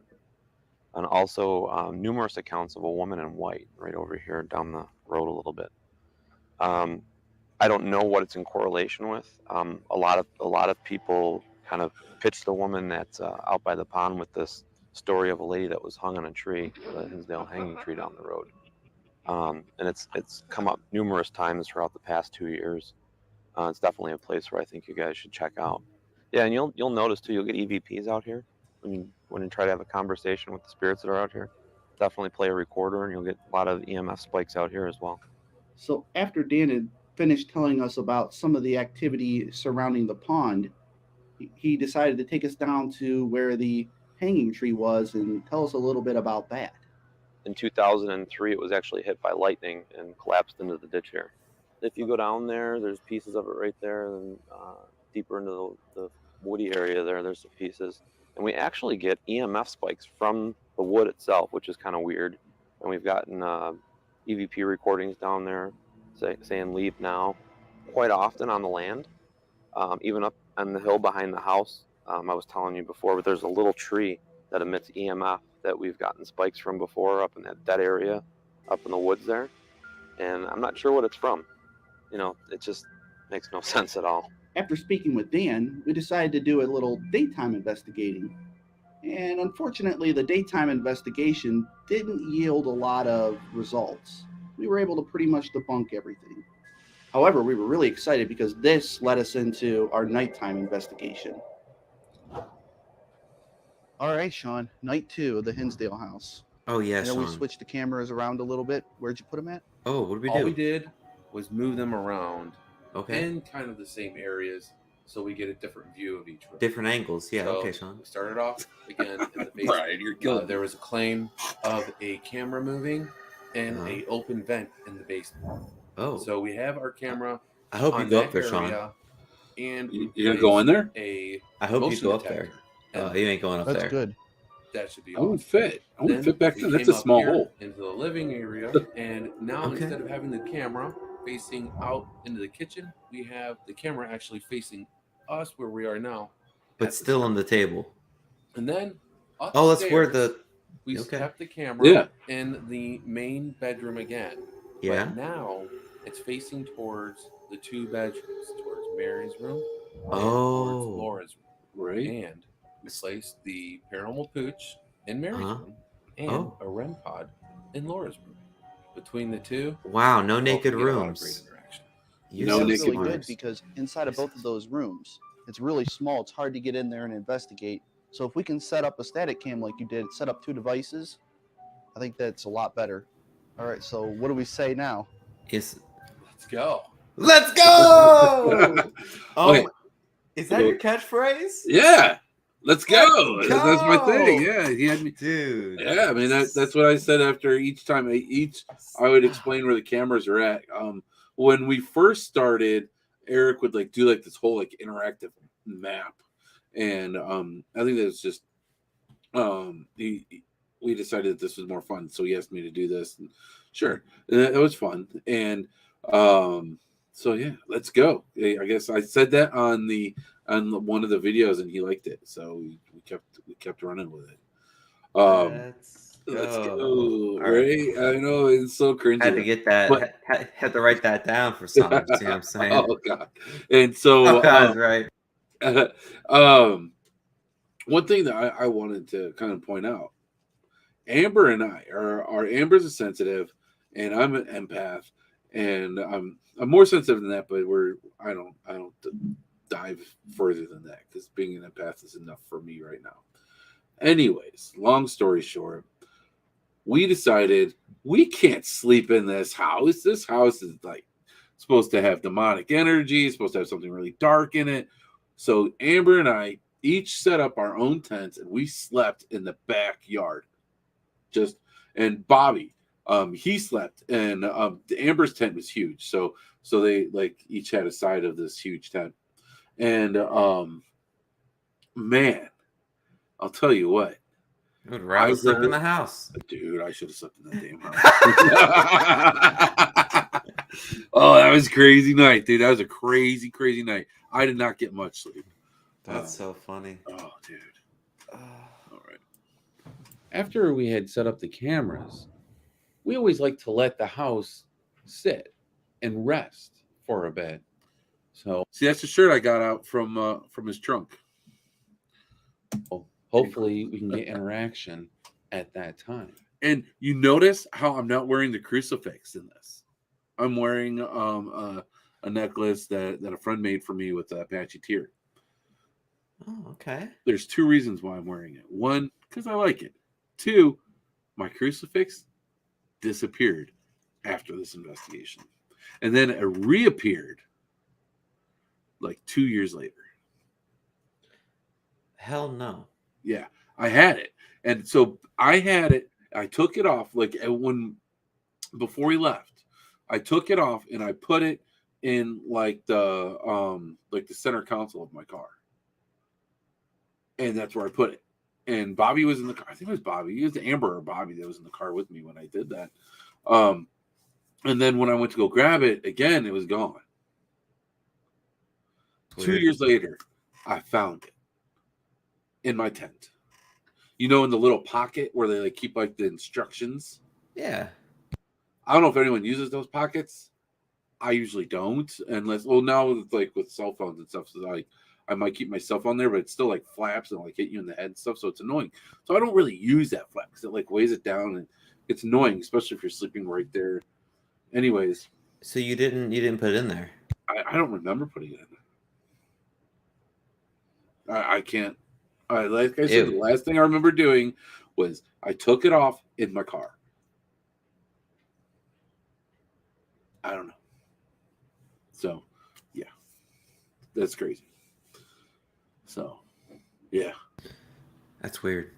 And also numerous accounts of a woman in white right over here down the road a little bit. I don't know what it's in correlation with. A lot of people kind of pitch the woman that's out by the pond with this story of a lady that was hung on a tree, the Hinsdale hanging tree down the road. And it's come up numerous times throughout the past 2 years. It's definitely a place where I think you guys should check out. Yeah, and you'll notice too. You'll get EVPs out here when you try to have a conversation with the spirits that are out here. Definitely play a recorder, and you'll get a lot of EMF spikes out here as well. So after Dan had finished telling us about some of the activity surrounding the pond, he decided to take us down to where the hanging tree was and tell us a little bit about that. In 2003, it was actually hit by lightning and collapsed into the ditch here. If you go down there, there's pieces of it right there, and deeper into the woody area there's some pieces. And we actually get EMF spikes from the wood itself, which is kind of weird. And we've gotten EVP recordings down there saying "leave now" quite often on the land, even up on the hill behind the house. I was telling you before, but there's a little tree that emits EMF that we've gotten spikes from before up in that area, up in the woods there. And I'm not sure what it's from. It just makes no sense at all. After speaking with Dan, we decided to do a little daytime investigating. And unfortunately, the daytime investigation didn't yield a lot of results. We were able to pretty much debunk everything. However, we were really excited because this led us into our nighttime investigation. All right, Shawn, night 2 of the Hinsdale house. Oh yeah, I know we Shawn. switched the cameras around a little bit. Where'd you put them at? Oh, what did we All do? we did was move them around Okay. in kind of the same areas so we get a different view of each room. Different angles. Yeah. So okay, Shawn. we started off again in the basement. Brian, you're killing There was a claim of a camera moving and Uh-huh. a open vent in the basement. Oh. So we have our camera. I hope you on go that up there, Shawn. area, and You're gonna go in there? I hope you motion go up there. detector. You ain't going up That's there. good. That should be I wouldn't awesome. fit. I wouldn't Then fit back we there. That's came a up small here hole. into the living area, and now Okay. instead of having the camera facing out into the kitchen, we have the camera actually facing us where we are now. But still on the table. And then Oh, that's where upstairs, we okay. kept the camera Yeah. in the main bedroom again. Yeah. But now it's facing towards the 2 bedrooms, towards Mary's room and Oh. towards Laura's room. Right. And we placed the paranormal pooch in Mary's Uh-huh. room and Oh. a REM pod in Laura's room. Between the two, Wow, no well, naked we get a lot of rooms. great interaction. You're No so That's really smart. good because inside of both of those rooms, it's really small. It's hard to get in there and investigate. So if we can set up a static cam like you did, set up 2 devices, I think that's a lot better. All right, so what do we say now? Yes. Let's go. Let's go! Oh, Okay. is that your catchphrase? Yeah. Let's go. That's my thing. Yeah, he had me, dude. Yeah, I mean that's what I said after each time. I would explain where the cameras are at. When we first started, Eric would like do like this whole like interactive map, and I think that's just we decided that this was more fun, so he asked me to do this. And sure, it was fun, and so yeah, let's go. I guess I said that on one of the videos, and he liked it, so we kept running with it. Let's go. Right? I know it's so cringy. Had to get that. But, had to write that down for something. See what I'm saying? Oh god! And so, right. One thing that I wanted to kind of point out: Amber and I are Amber's a sensitive, and I'm an empath, and I'm more sensitive than that. But I don't dive further than that because being an empath is enough for me right now. Anyways, long story short, we decided we can't sleep in this house. This house is like supposed to have demonic energy, supposed to have something really dark in it. So Amber and I each set up our own tents and we slept in the backyard. And Bobby, he slept, and Amber's tent was huge. So they like each had a side of this huge tent. And man, I'll tell you what. I would rather sleep in the house. Dude, I should have slept in that damn house. Oh, that was a crazy night, dude. That was a crazy, crazy night. I did not get much sleep. That's so funny. Oh, dude. All right. After we had set up the cameras, we always like to let the house sit and rest for a bit. So see, that's the shirt I got out from his trunk. Hopefully we can get interaction at that time. And you notice how I'm not wearing the crucifix in this. I'm wearing a necklace that a friend made for me with the Apache tear. Oh, okay. There's two reasons why I'm wearing it. One, because I like it. Two, my crucifix disappeared after this investigation. And then it reappeared like 2 years later. Hell no. Yeah, I had it. And so I had it. I took it off before he left. I took it off and I put it in like the center console of my car. And that's where I put it. And Bobby was in the car. I think it was Bobby. It was Amber or Bobby that was in the car with me when I did that. And then when I went to go grab it again, it was gone. Weird. 2 years later, I found it in my tent. You know, in the little pocket where they like keep like the instructions. Yeah. I don't know if anyone uses those pockets. I usually don't, unless now with with cell phones and stuff. So like I might keep my cell phone there, but it still like flaps and like hit you in the head and stuff. So it's annoying. So I don't really use that flap because it like weighs it down and it's annoying, especially if you're sleeping right there. Anyways. So you didn't put it in there? I don't remember putting it in there. I can't. Like I said, the last thing I remember doing was I took it off in my car. I don't know. So, yeah. That's crazy. So, yeah. That's weird.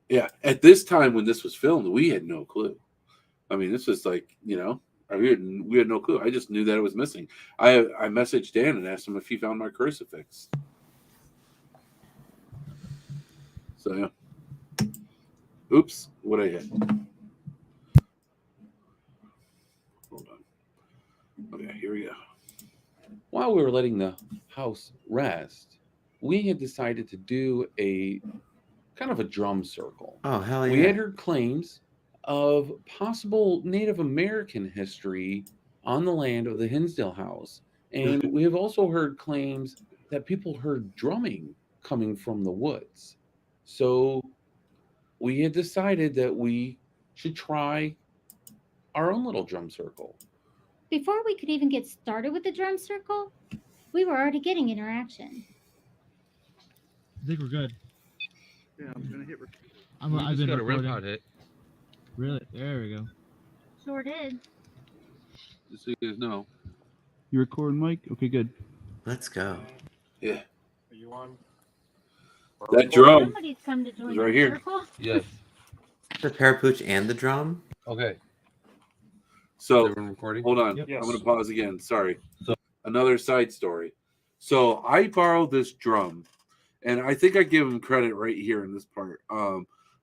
Yeah. At this time when this was filmed, we had no clue. I mean, this was like, we had no clue. I just knew that it was missing. I messaged Dan and asked him if he found my crucifix. So, yeah. Oops. What I hit. Hold on. Okay, here we go. While we were letting the house rest, we had decided to do a kind of a drum circle. Oh, hell yeah. We had heard claims of possible Native American history on the land of the Hinsdale house. And we have also heard claims that people heard drumming coming from the woods. So we had decided that we should try our own little drum circle. Before we could even get started with the drum circle, we were already getting interaction. I think we're good. Yeah, I'm gonna hit record. I've been recording. It. Really? There we go. Sure did. Just so you guys know. You recording, Mike? Okay, good. Let's go. Yeah. Are you on? That drum Somebody's come to join is right our here. circle. Yes. The parapooch and the drum. Okay. So everyone recording? hold on. Yep. I'm going to pause again. Sorry. So another side story. So I borrowed this drum, and I think I give him credit right here in this part.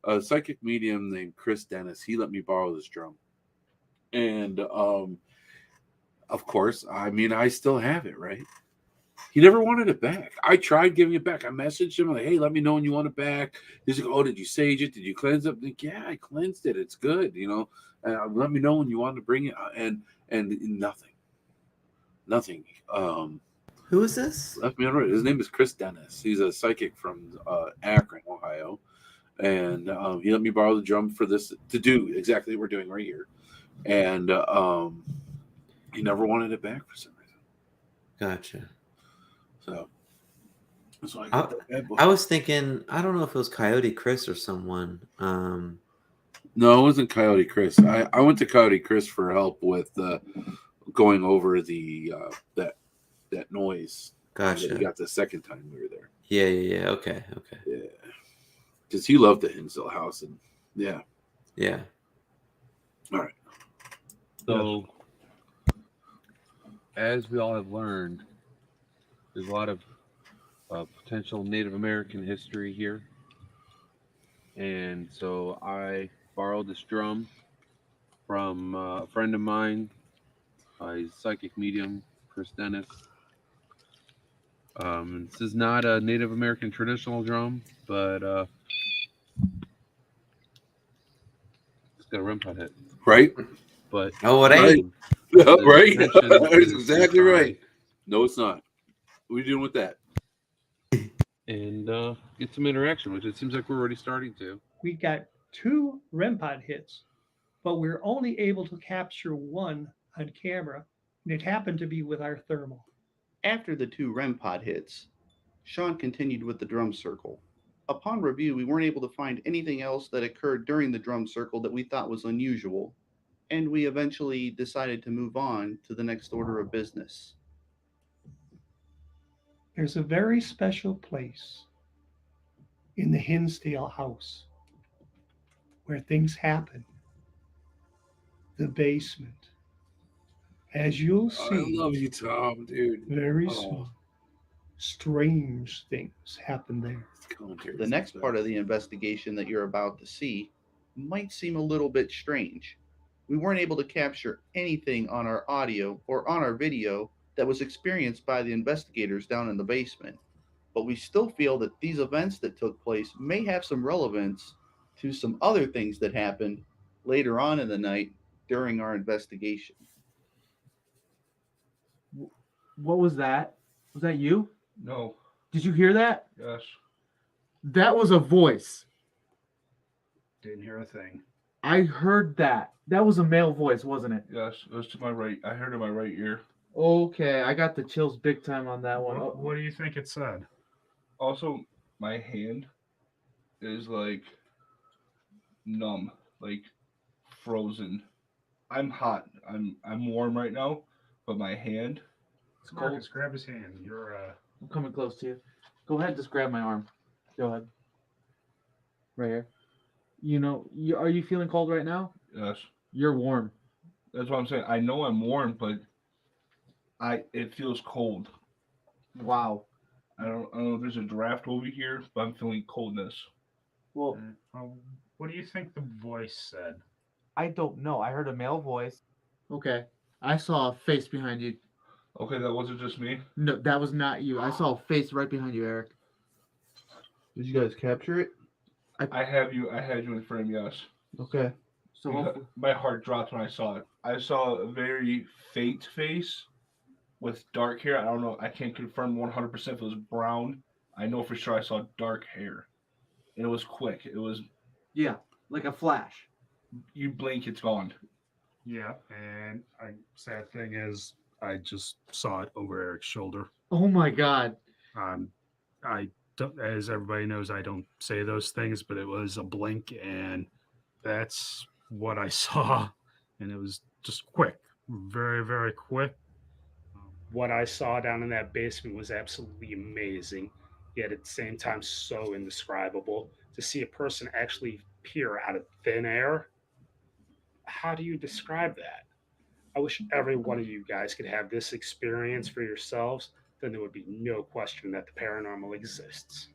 A psychic medium named Chris Dennis. He let me borrow this drum, and of course, I mean, I still have it, right? He never wanted it back. I tried giving it back. I messaged him like, "Hey, let me know when you want it back." He's like, "Oh, did you sage it? Did you cleanse it?" I'm like, "Yeah, I cleansed it. It's good, you know. Let me know when you want to bring it." And nothing. Who is this? Left me on red. His name is Chris Dennis. He's a psychic from Akron, Ohio, and he let me borrow the drum for this to do exactly what we're doing right here, and he never wanted it back for some reason. Gotcha. So that's why I I, got that bad boy. I was thinking, I don't know if it was Coyote Chris or someone. No, it wasn't Coyote Chris. I went to Coyote Chris for help with going over the that noise. Gotcha. That we got the second time we were there. Yeah. Okay. Yeah, because he loved the Hinsdale house, and yeah. All right. So, as we all have learned, there's a lot of potential Native American history here. And so I borrowed this drum from a friend of mine, he's a psychic medium, Chris Dennis. This is not a Native American traditional drum, but it's got a rim pot hit. Right? But oh, it ain't. Right? That's That's exactly right. No, it's not. What are you doing with that? And get some interaction, which it seems like we're already starting to. We got 2 REM pod hits, but we're only able to capture one on camera, and it happened to be with our thermal. After the 2 REM pod hits, Shawn continued with the drum circle. Upon review, we weren't able to find anything else that occurred during the drum circle that we thought was unusual, and we eventually decided to move on to the next order of business. There's a very special place in the Hinsdale house where things happen. The basement. As you'll see, I love you, Tom, dude. Very soon, strange things happen there. The next part of the investigation that you're about to see might seem a little bit strange. We weren't able to capture anything on our audio or on our video that was experienced by the investigators down in the basement, but we still feel that these events that took place may have some relevance to some other things that happened later on in the night during our investigation. What was that? Was that you? No. Did you hear that? Yes. That was a voice. Didn't hear a thing. I heard that. That was a male voice, wasn't it? Yes, it was to my right. I heard it in my right ear. Okay, I got the chills big time on that one. What do you think it said? Also, my hand is like numb, like frozen. I'm hot. I'm warm right now, but my hand is cold. Marcus, grab his hand. You're I'm coming close to you. Go ahead, just grab my arm. Go ahead. Right here. You know, are you feeling cold right now? Yes. You're warm. That's what I'm saying. I know I'm warm, but it feels cold. Wow. I don't know if there's a draft over here, but I'm feeling coldness. Well, what do you think the voice said? I don't know. I heard a male voice. Okay. I saw a face behind you. Okay, that wasn't just me. No, that was not you. I saw a face right behind you, Eric. Did you guys capture it? I had you in frame, yes. Okay. So my heart dropped when I saw it. I saw a very faint face with dark hair. I don't know. I can't confirm 100% if it was brown. I know for sure I saw dark hair. And it was quick. It was... Yeah, like a flash. You blink, it's gone. Yeah, and sad thing is, I just saw it over Eric's shoulder. Oh my God. I don't, as everybody knows, I don't say those things, but it was a blink, and that's what I saw, and it was just quick, very, very quick. What I saw down in that basement was absolutely amazing. yet at the same time so indescribable. To see a person actually appear out of thin air, how do you describe that? I wish every one of you guys could have this experience for yourselves. Then there would be no question that the paranormal exists.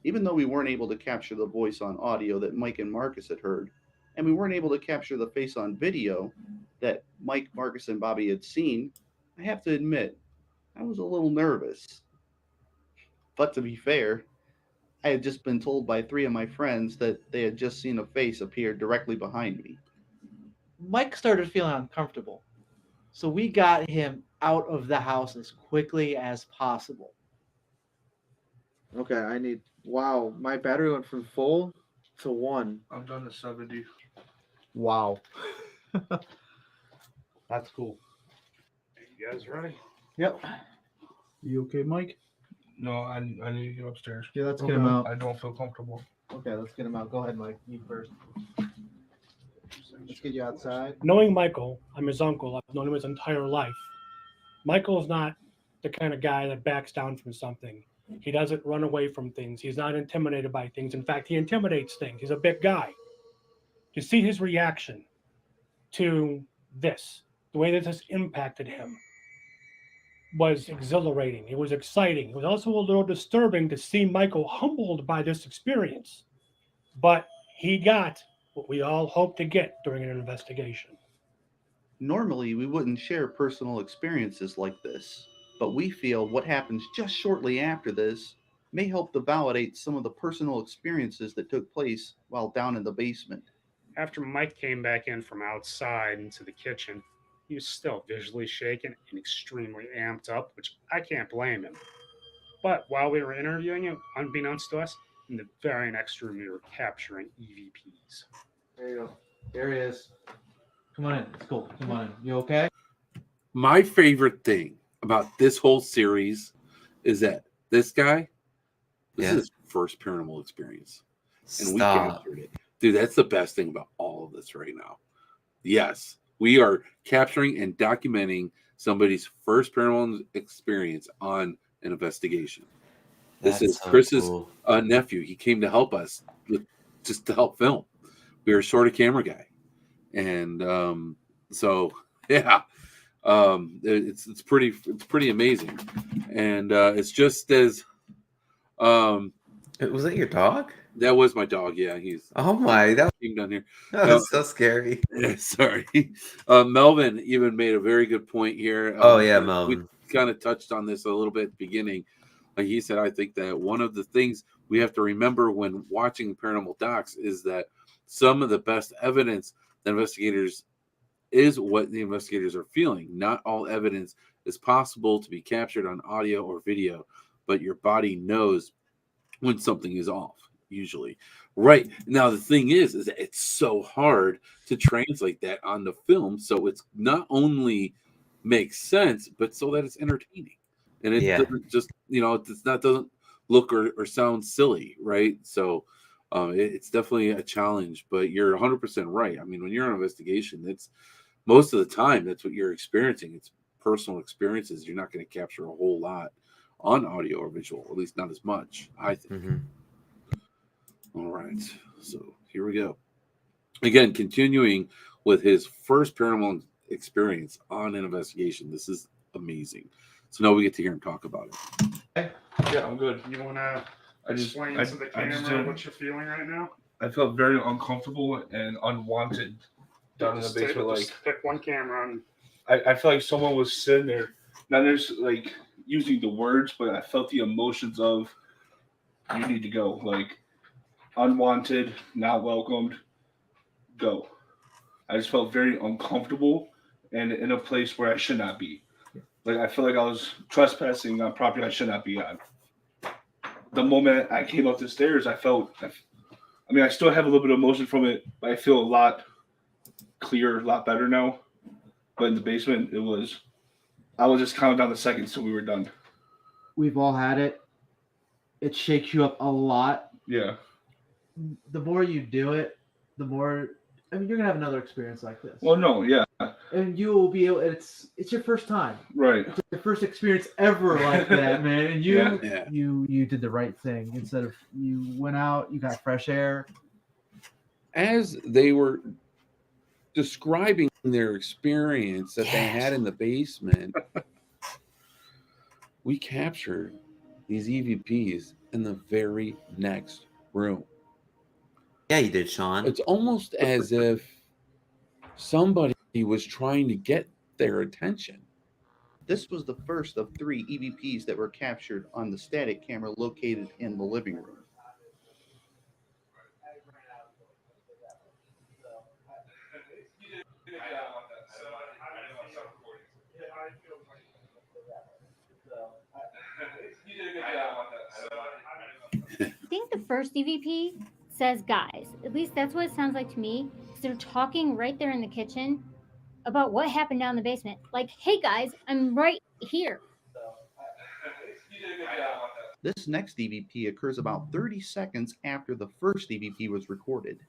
Even though we weren't able to capture the voice on audio that Mike and Marcus had heard, and we weren't able to capture the face on video that Mike, Marcus, and Bobby had seen, I have to admit, I was a little nervous. But to be fair, I had just been told by 3 of my friends that they had just seen a face appear directly behind me. Mike started feeling uncomfortable, so we got him out of the house as quickly as possible. Okay, I need. Wow, my battery went from full to 1. I'm done to 70. Wow. That's cool. You guys ready? Yep. You okay, Mike? No, I need to get upstairs. Yeah, let's get him out. I don't feel comfortable. Okay, let's get him out. Go ahead, Mike. You first. Let's get you outside. Knowing Michael, I'm his uncle. I've known him his entire life. Michael's not the kind of guy that backs down from something. He doesn't run away from things. He's not intimidated by things. In fact, he intimidates things. He's a big guy. To see his reaction to this, the way that this impacted him, was exhilarating. It was exciting. It was also a little disturbing to see Michael humbled by this experience. But he got what we all hope to get during an investigation. Normally, we wouldn't share personal experiences like this, but we feel what happens just shortly after this may help to validate some of the personal experiences that took place while down in the basement. After Mike came back in from outside into the kitchen, he was still visually shaken and extremely amped up, which I can't blame him. But while we were interviewing him, unbeknownst to us, in the very next room we were capturing EVPs. There you go. There he is. Come on in. It's cool. Come on in. You okay? My favorite thing about this whole series is that this guy, this is his first paranormal experience. And we captured it. Dude, that's the best thing about all of this right now. Yes, we are capturing and documenting somebody's first paranormal experience on an investigation. This is so Chris's cool. Nephew. He came to help us, just to help film. We were short a camera guy, and so yeah, it's pretty amazing, and it's just as was that your dog? That was my dog. Yeah, he's that came down here. That was so scary. Yeah, sorry. Melvin even made a very good point here. Oh yeah, Melvin. We kind of touched on this a little bit at the beginning. Like he said, I think that one of the things we have to remember when watching paranormal docs is that some of the best evidence that investigators is what the investigators are feeling. Not all evidence is possible to be captured on audio or video, but your body knows when something is off, usually. Right. Now, the thing is that it's so hard to translate that on the film. So it's not only makes sense, but so that it's entertaining. And it doesn't just, doesn't look or sound silly, right? So it's definitely a challenge, but you're 100% right. I mean, when you're on an investigation, it's most of the time that's what you're experiencing. It's personal experiences. You're not going to capture a whole lot on audio or visual, or at least not as much, I think. All right, so here we go. Again, continuing with his first paranormal experience on an investigation. This is amazing. So now we get to hear him talk about it. Yeah, I'm good. You want to explain to the I just camera did- what you're feeling right now? I felt very uncomfortable and unwanted down in the basement. Just pick one camera and I felt like someone was sitting there. Not there's like using the words, but I felt the emotions of you need to go. Like unwanted, not welcomed, go. I just felt very uncomfortable and in a place where I should not be. Like I feel like I was trespassing on property I should not be on. The moment I came up the stairs, I still have a little bit of emotion from it, but I feel a lot clearer, a lot better now. But in the basement, I was just counting down the seconds till we were done. We've all had it. It shakes you up a lot. Yeah. The more you do it, the more. I mean, you're gonna have another experience like this. Well, no, yeah. and you will be able. It's your first time, right? It's your first experience ever like that, man. And you Yeah. you did the right thing. Instead of you went out, you got fresh air. As they were describing their experience that they had in the basement, we captured these EVPs in the very next room. Yeah, you did, Shawn. It's almost as if somebody was trying to get their attention. This was the first of 3 EVPs that were captured on the static camera located in the living room. I think the first EVP says guys. At least that's what it sounds like to me. Because they're talking right there in the kitchen about what happened down in the basement. Like, hey guys, I'm right here. This next EVP occurs about 30 seconds after the first EVP was recorded.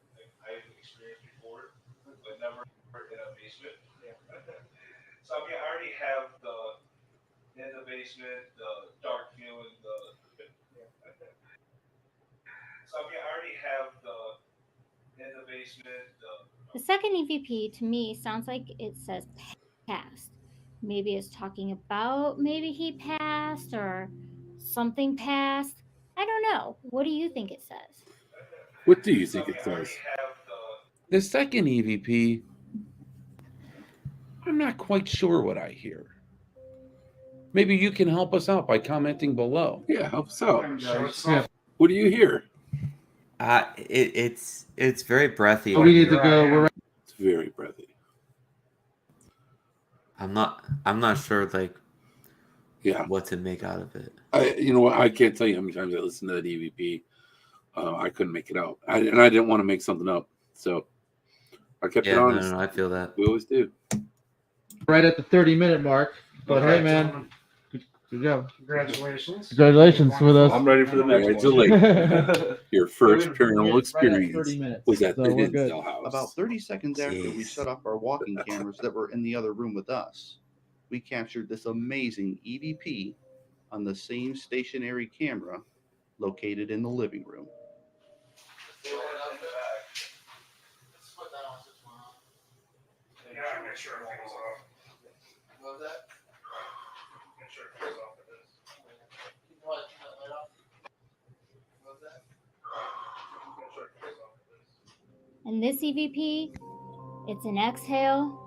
I've experienced before, but never in a basement. So I mean, I already have the in the basement, the dark feeling, So I mean, I already have the in the basement, The second EVP to me sounds like it says past. Maybe it's talking about maybe he passed or something passed. I don't know. What do you think it says? What do you think it says? The second EVP, I'm not quite sure what I hear. Maybe you can help us out by commenting below. Yeah, help us out. What do you hear? It's very breathy. We need to go. It's very breathy. I'm not sure Yeah, what to make out of it. You know what? I can't tell you how many times I listened to that EVP. I couldn't make it out, and I didn't want to make something up, so I kept it honest. No, I feel that. We always do. Right at the 30-minute mark. But hey, man, good job. Congratulations. Congratulations with us. I'm ready for the next Congratulations. Your first paranormal Right at experience 30 minutes, was at so the we're good. Hinsdale house. About 30 seconds after we shut off our walking cameras that were in the other room with us, we captured this amazing EVP on the same stationary camera located in the living room. Yeah, make sure it falls off. What was that? Make sure it falls off of this. What was that? Make sure it falls off of this. And this EVP, it's an exhale.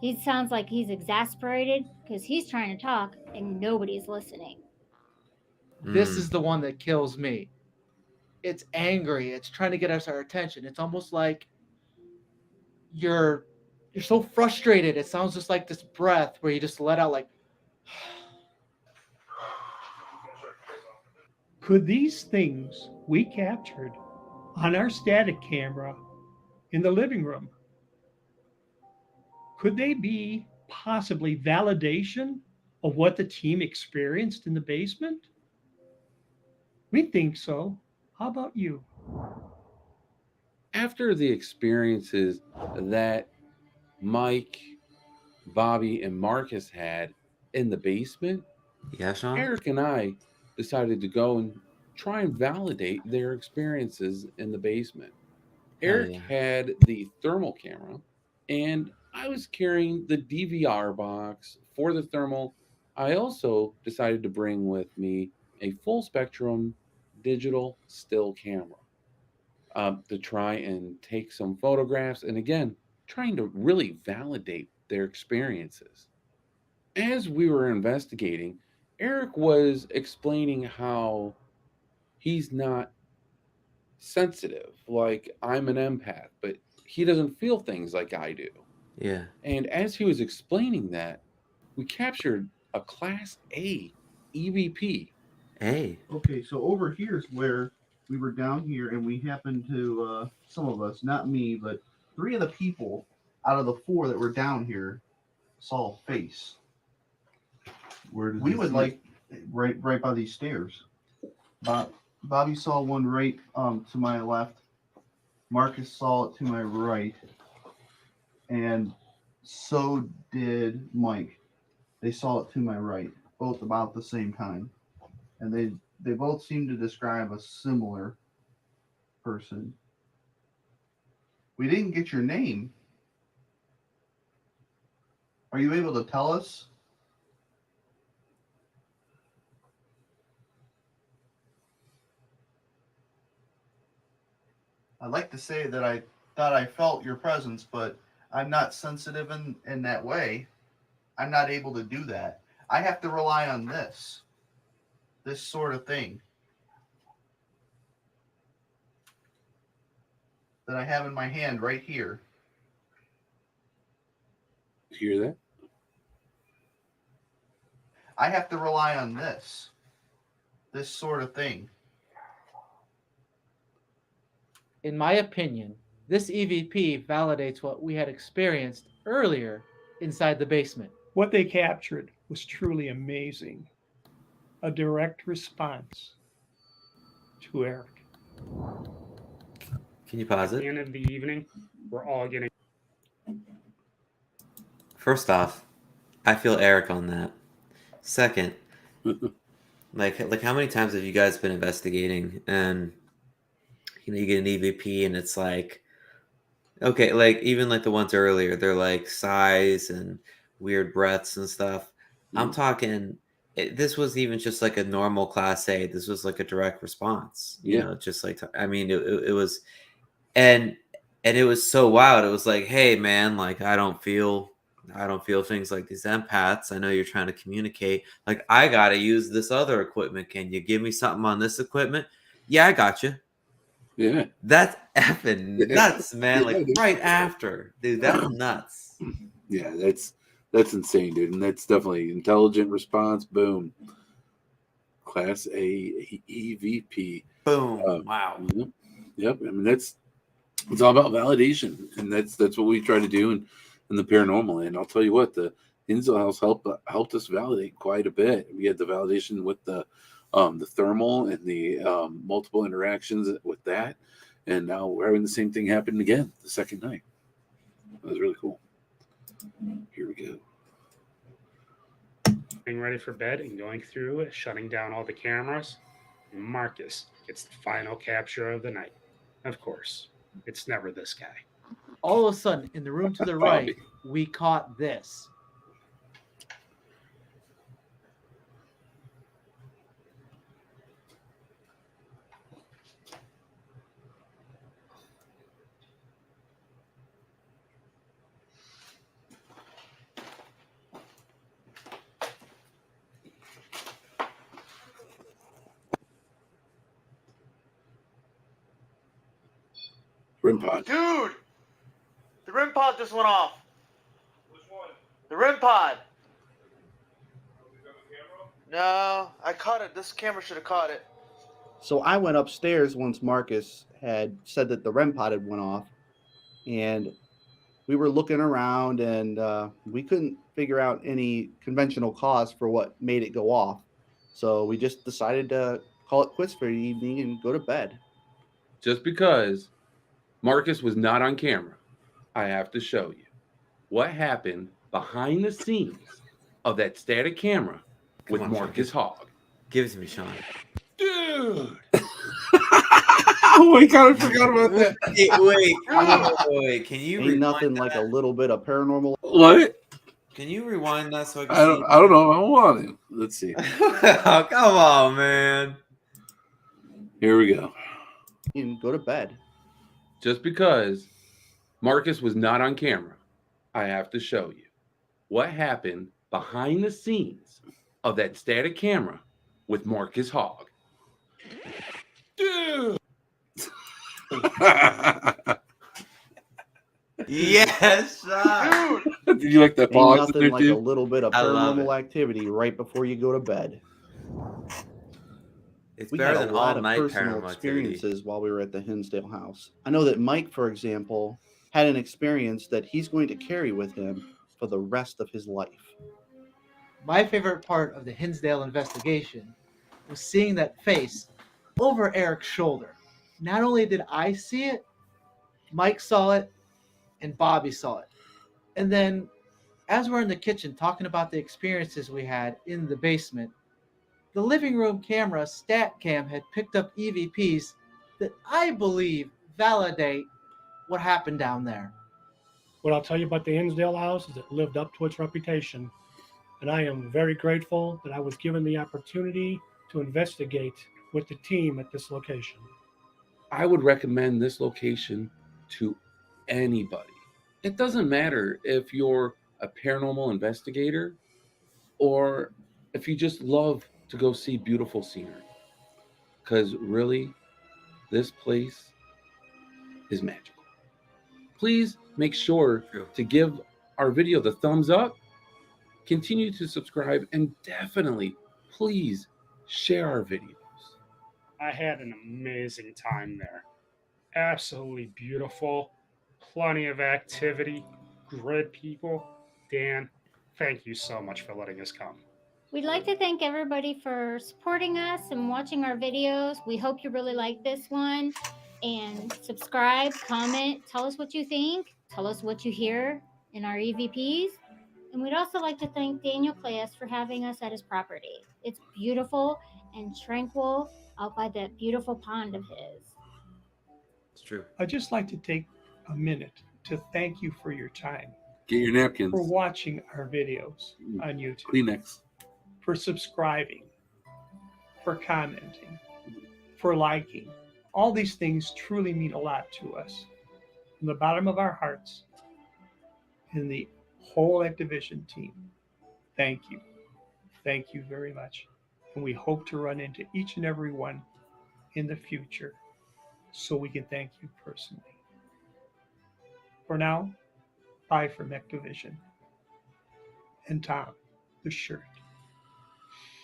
He sounds like he's exasperated because he's trying to talk and nobody's listening. This is the one that kills me. It's angry. It's trying to get our attention. It's almost like you're so frustrated. It sounds just like this breath where you just let out like. Could these things we captured on our static camera in the living room, could they be possibly validation of what the team experienced in the basement? We think so. How about you? After the experiences that Mike, Bobby, and Marcus had in the basement, Yeah, Shawn? Eric and I decided to go and try and validate their experiences in the basement. Eric had the thermal camera, and I was carrying the DVR box for the thermal. I also decided to bring with me a full spectrum digital still camera to try and take some photographs, and again, trying to really validate their experiences. As we were investigating, Eric was explaining how he's not sensitive, like I'm an empath, but he doesn't feel things like I do. Yeah. And as he was explaining that, we captured a Class A EVP. Hey. Okay, so over here is where we were down here, and we happened to, some of us, not me, but 3 of the people out of the 4 that were down here saw a face. Where did We you would see like right by these stairs. Bobby saw one right to my left. Marcus saw it to my right, and So did Mike. They saw it to my right, both about the same time. And they both seem to describe a similar person. We didn't get your name. Are you able to tell us? I'd like to say that I thought I felt your presence, but I'm not sensitive in that way. I'm not able to do that. I have to rely on this sort of thing that I have in my hand right here. Hear that? I have to rely on this sort of thing. In my opinion, this EVP validates what we had experienced earlier inside the basement. What they captured was truly amazing. A direct response to Eric. Can you pause At it? the end of the evening, we're all getting. First off, I feel Eric on that. Second, like how many times have you guys been investigating and you get an EVP and it's like, okay, like even like the ones earlier, they're like sighs and weird breaths and stuff. I'm talking. This was even just like a normal class A. This was like a direct response. You know, just like I mean, it was, and it was so wild. It was like, hey man, like I don't feel things like these empaths. I know you're trying to communicate. Like I gotta use this other equipment. Can you give me something on this equipment? Yeah, I got you. Yeah. That's effing nuts, man. Like right after, dude, that's nuts. Yeah, that's insane, dude. And that's definitely intelligent response. Boom. Class A EVP. Boom. Wow. Yep. I mean, it's all about validation, and that's what we try to do in the paranormal. And I'll tell you what, the Hinsdale House helped us validate quite a bit. We had the validation with the thermal and the multiple interactions with that, and now we're having the same thing happen again the second night. That was really cool. Here we go. Getting ready for bed and going through it, shutting down all the cameras. And Marcus gets the final capture of the night. Of course, it's never this guy. All of a sudden, in the room to the right, we caught this. REM pod. Dude! The REM pod just went off. Which one? The REM pod. No, I caught it. This camera should have caught it. So I went upstairs once Marcus had said that the REM pod had went off, and we were looking around, and we couldn't figure out any conventional cause for what made it go off. So we just decided to call it quits for the evening and go to bed. Just because Marcus was not on camera, I have to show you what happened behind the scenes of that static camera with Marcus Hogg. Give it to me, Shawn. Dude! Oh my god, I forgot about that. Wait. Can you Ain't nothing like a little bit of paranormal. What? Can you rewind that so I can I don't know. I want to. Let's see. Oh, come on, man. Here we go. And go to bed. Just because Marcus was not on camera, I have to show you what happened behind the scenes of that static camera with Marcus Hogg. Dude! Yes, Did you like that Ain't pause? nothing There, like dude? a little bit of I love paranormal activity right before you go to bed. It's We better had a than lot all of night personal paranormal activity. experiences while we were at the Hinsdale house. I know that Mike, for example, had an experience that he's going to carry with him for the rest of his life. My favorite part of the Hinsdale investigation was seeing that face over Eric's shoulder. Not only did I see it, Mike saw it, and Bobby saw it. And then as we're in the kitchen talking about the experiences we had in the basement, the living room camera StatCam had picked up EVPs that I believe validate what happened down there. What I'll tell you about the Hinsdale house is it lived up to its reputation. And I am very grateful that I was given the opportunity to investigate with the team at this location. I would recommend this location to anybody. It doesn't matter if you're a paranormal investigator or if you just love to go see beautiful scenery. Because really, this place is magical. Please make sure to give our video the thumbs up, continue to subscribe, and definitely, please share our videos. I had an amazing time there. Absolutely beautiful. Plenty of activity. Great people. Dan, thank you so much for letting us come. We'd like to thank everybody for supporting us and watching our videos. We hope you really like this one. And subscribe, comment, tell us what you think. Tell us what you hear in our EVPs. And we'd also like to thank Daniel Claes for having us at his property. It's beautiful and tranquil out by that beautiful pond of his. It's true. I'd just like to take a minute to thank you for your time. Get your napkins. For watching our videos on YouTube. Kleenex. For subscribing. For commenting. For liking. All these things truly mean a lot to us. From the bottom of our hearts and the whole Activision team, thank you. Thank you very much. And we hope to run into each and every one in the future so we can thank you personally. For now, bye from Activision. And Tom, the shirt.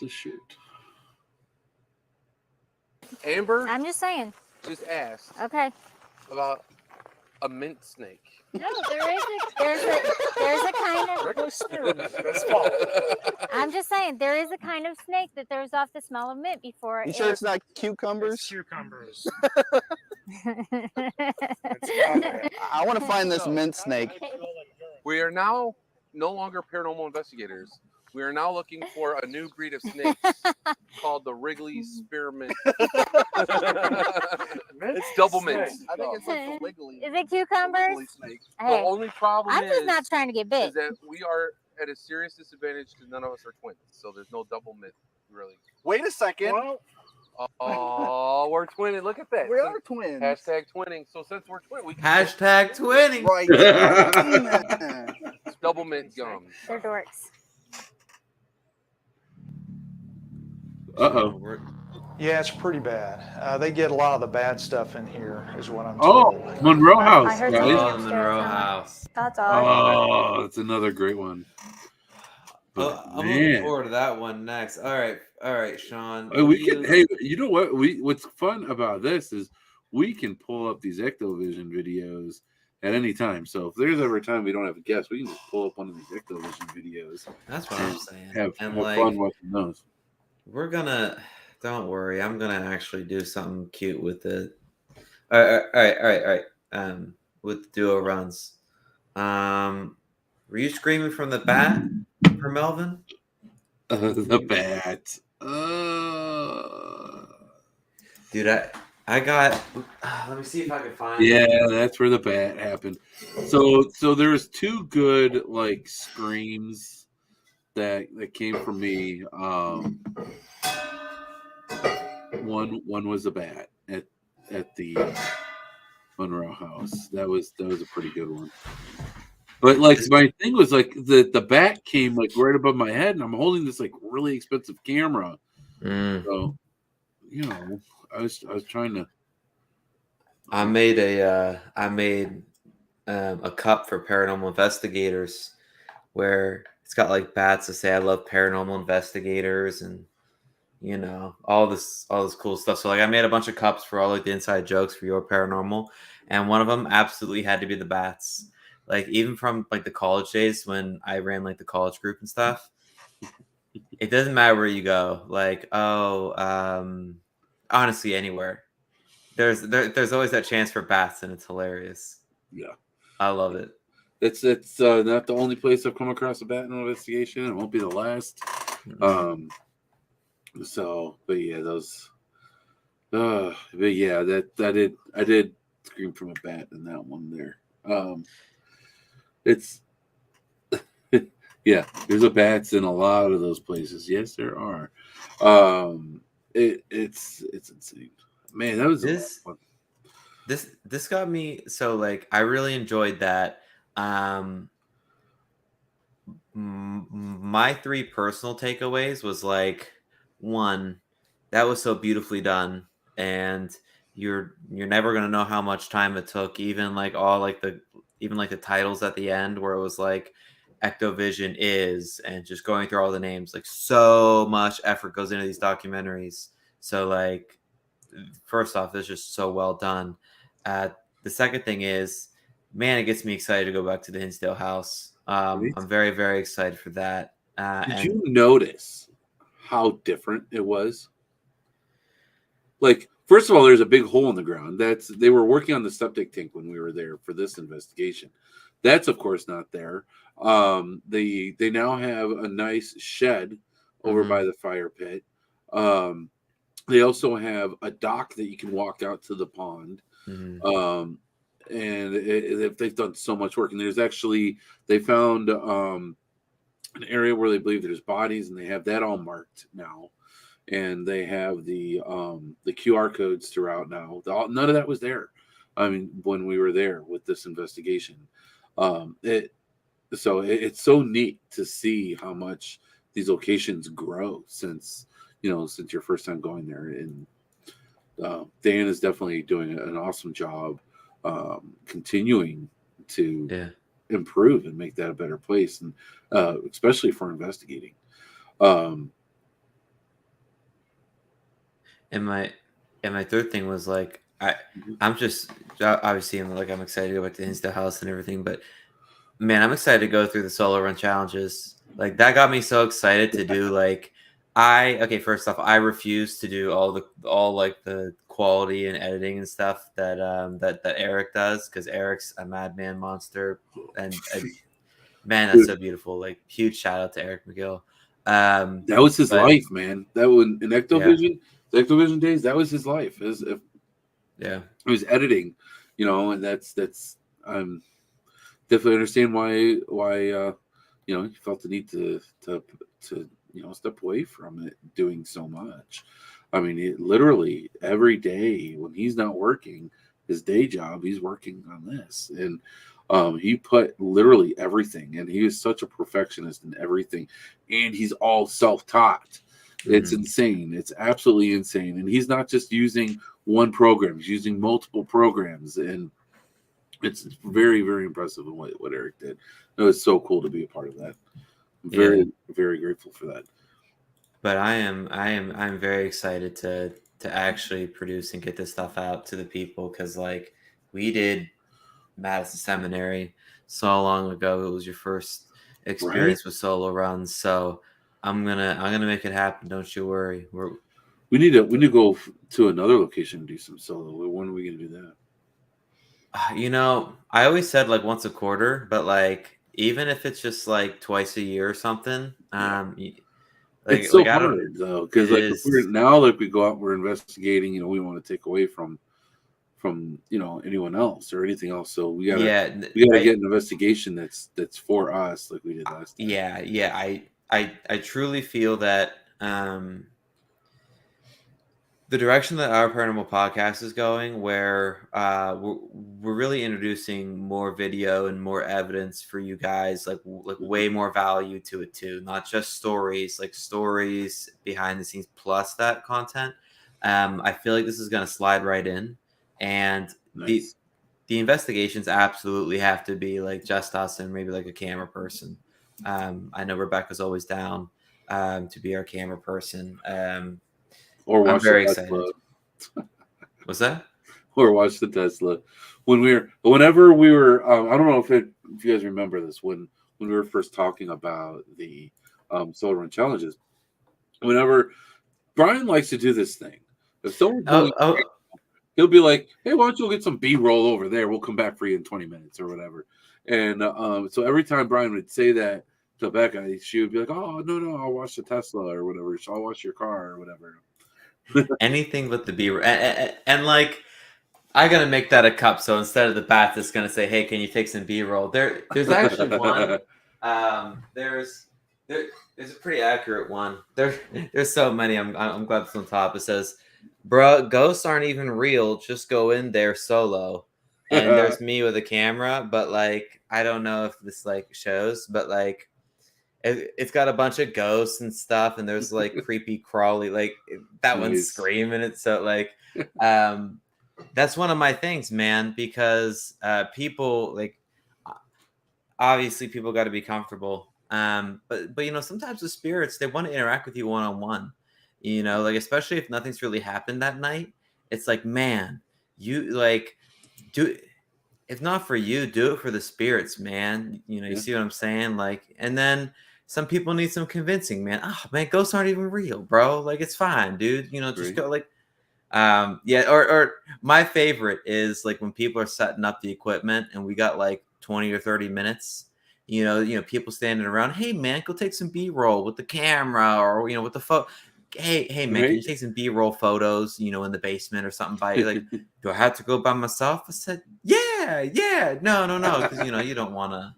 The shirt. Amber I'm just saying. just asked Okay. about a mint snake. No, there's a kind of. I'm just saying there is a kind of snake that throws off the smell of mint before. You sure it's not cucumbers? It's cucumbers. I want to find this mint snake. We are now no longer paranormal investigators. We are now looking for a new breed of snakes called the Wrigley Spearmint. It's double mint. I think it's like the wiggly. Is it cucumbers? Snake. Hey, The only problem I'm is, just not trying to get bit. is that we are at a serious disadvantage because none of us are twins. So there's no double mint, really. Wait a second. Oh, we're twinning. Look at that. We are twins. Hashtag twinning. So since we're twins, we can Hashtag twinning. Right. It's double mint gum. They're dorks. Uh-oh. Yeah, it's pretty bad. They get a lot of the bad stuff in here, is what I'm Oh, told. Monroe House. I heard guys. something Oh, upstairs. Monroe House. That's all. Oh, that's another great one. But, I'm looking forward to that one next. All right, Shawn. We can. Hey, you know what? What's fun about this is we can pull up these Ectovision videos at any time. So if there's ever a time we don't have a guest, we can just pull up one of these Ectovision videos. That's what I'm saying. Have And fun watching those. We're gonna. Don't worry, I'm gonna actually do something cute with it. All right. With the duo runs. Were you screaming from the bat for Melvin? The bat. Dude, I got. Let me see if I can find. Yeah, that's where the bat happened. So there's two good like screams that came from me. One was a bat at the Monroe House. That was a pretty good one. But like my thing was like the bat came like right above my head, and I'm holding this like really expensive camera. So you know, I was trying to. I made a cup for paranormal investigators where it's got like bats to say I love paranormal investigators and you know all this cool stuff. So like I made a bunch of cups for all like the inside jokes for your paranormal, and one of them absolutely had to be the bats. Like even from like the college days when I ran like the college group and stuff, it doesn't matter where you go. Like honestly anywhere. There's always that chance for bats, and it's hilarious. Yeah, I love it. It's not the only place I've come across a bat in an investigation. It won't be the last. So, but yeah, those. But yeah, I did scream from a bat in that one there. It's yeah, there's a bats in a lot of those places. Yes, there are. It's insane, man. That was This got me so like I really enjoyed that. My three personal takeaways was like, one, that was so beautifully done, and you're never gonna know how much time it took, even like all like the titles at the end where it was like Ectovision is, and just going through all the names, like so much effort goes into these documentaries. So like, first off, it's just so well done. The second thing is, man, it gets me excited to go back to the Hinsdale house. Right? I'm very, very excited for that. Did you notice how different it was? Like, first of all, there's a big hole in the ground. They were working on the septic tank when we were there for this investigation. That's of course not there. They now have a nice shed over by the fire pit. They also have a dock that you can walk out to the pond. And they've done so much work. And there's actually, they found an area where they believe there's bodies, and they have that all marked now. And they have the QR codes throughout now. None of that was there. I mean, when we were there with this investigation, it's so neat to see how much these locations grow since your first time going there. And Dan is definitely doing an awesome job continuing to improve and make that a better place, and especially for investigating. And my third thing was like, I'm just obviously I'm excited to go back to Hinsdale house and everything, but man, I'm excited to go through the solo run challenges. Like that got me so excited to do like first off, I refuse to do all like the quality and editing and stuff that that Eric does, because Eric's a madman monster, and man, that's so beautiful. Like huge shout out to Eric McGill. That was his life, man. That one in Ectovision, the Ectovision days, that was his life. It was editing, and that's definitely understand why he felt the need to step away from it, doing so much. I mean, literally every day when he's not working his day job, he's working on this, and he put literally everything, and he was such a perfectionist in everything, and he's all self-taught. It's insane. It's absolutely insane. And he's not just using one program, he's using multiple programs, and it's very, very impressive in what Eric did. It was so cool to be a part of that. I'm very, very grateful for that. But I'm very excited to actually produce and get this stuff out to the people, because like we did Madison Seminary so long ago. It was your first experience with solo runs, so I'm gonna make it happen. Don't you worry. We need to go to another location and do some solo. When are we gonna do that? I always said like once a quarter, but like even if it's just like twice a year or something, It's so hard though, because like if we go out, we're investigating. We want to take away from anyone else or anything else. So we gotta get an investigation that's for us, like we did last time. I truly feel that the direction that our paranormal podcast is going, where we're really introducing more video and more evidence for you guys, like way more value to it too, not just stories, like stories behind the scenes plus that content. I feel like this is going to slide right in, and the investigations absolutely have to be like just us and maybe like a camera person. I know Rebecca's always down to be our camera person. Or watch I'm very the excited. What's that? Or watch the Tesla. Whenever we were, I don't know if you guys remember this, when we were first talking about the solo run challenges. Whenever Brian likes to do this thing, if someone's he'll be like, "Hey, why don't you go get some B-roll over there? We'll come back for you in 20 minutes or whatever." And so every time Brian would say that to Becca, she would be like, "Oh no, I'll wash the Tesla or whatever. So I'll wash your car or whatever." Anything but the B-roll. And like, I gotta make that a cup. So instead of the bat that's gonna say, "Hey, can you take some B-roll?" There's actually one. There's a pretty accurate one. There's so many. I'm glad it's on top. It says, "Bruh, ghosts aren't even real. Just go in there solo." And there's me with a camera, but like, I don't know if this like shows, but like, it's got a bunch of ghosts and stuff, and there's like creepy crawly, like that one's Nice. screaming it. So like, that's one of my things, man, because people like, obviously people got to be comfortable. But you know, sometimes the spirits, they want to interact with you one-on-one, you know, like, especially if nothing's really happened that night. It's like, man, you like do, if not for you, do it for the spirits, man. You know, you see what I'm saying? Like, and then some people need some convincing, man. Oh man, ghosts aren't even real, bro. Like, it's fine, dude. You know, just go like, yeah. Or my favorite is like when people are setting up the equipment and we got like 20 or 30 minutes. You know, people standing around. Hey man, go take some B-roll with the camera, or you know, with the phone. Hey man, can you take some B-roll photos, you know, in the basement or something by you? Like, do I have to go by myself? I said, yeah. No, because you know, you don't want to.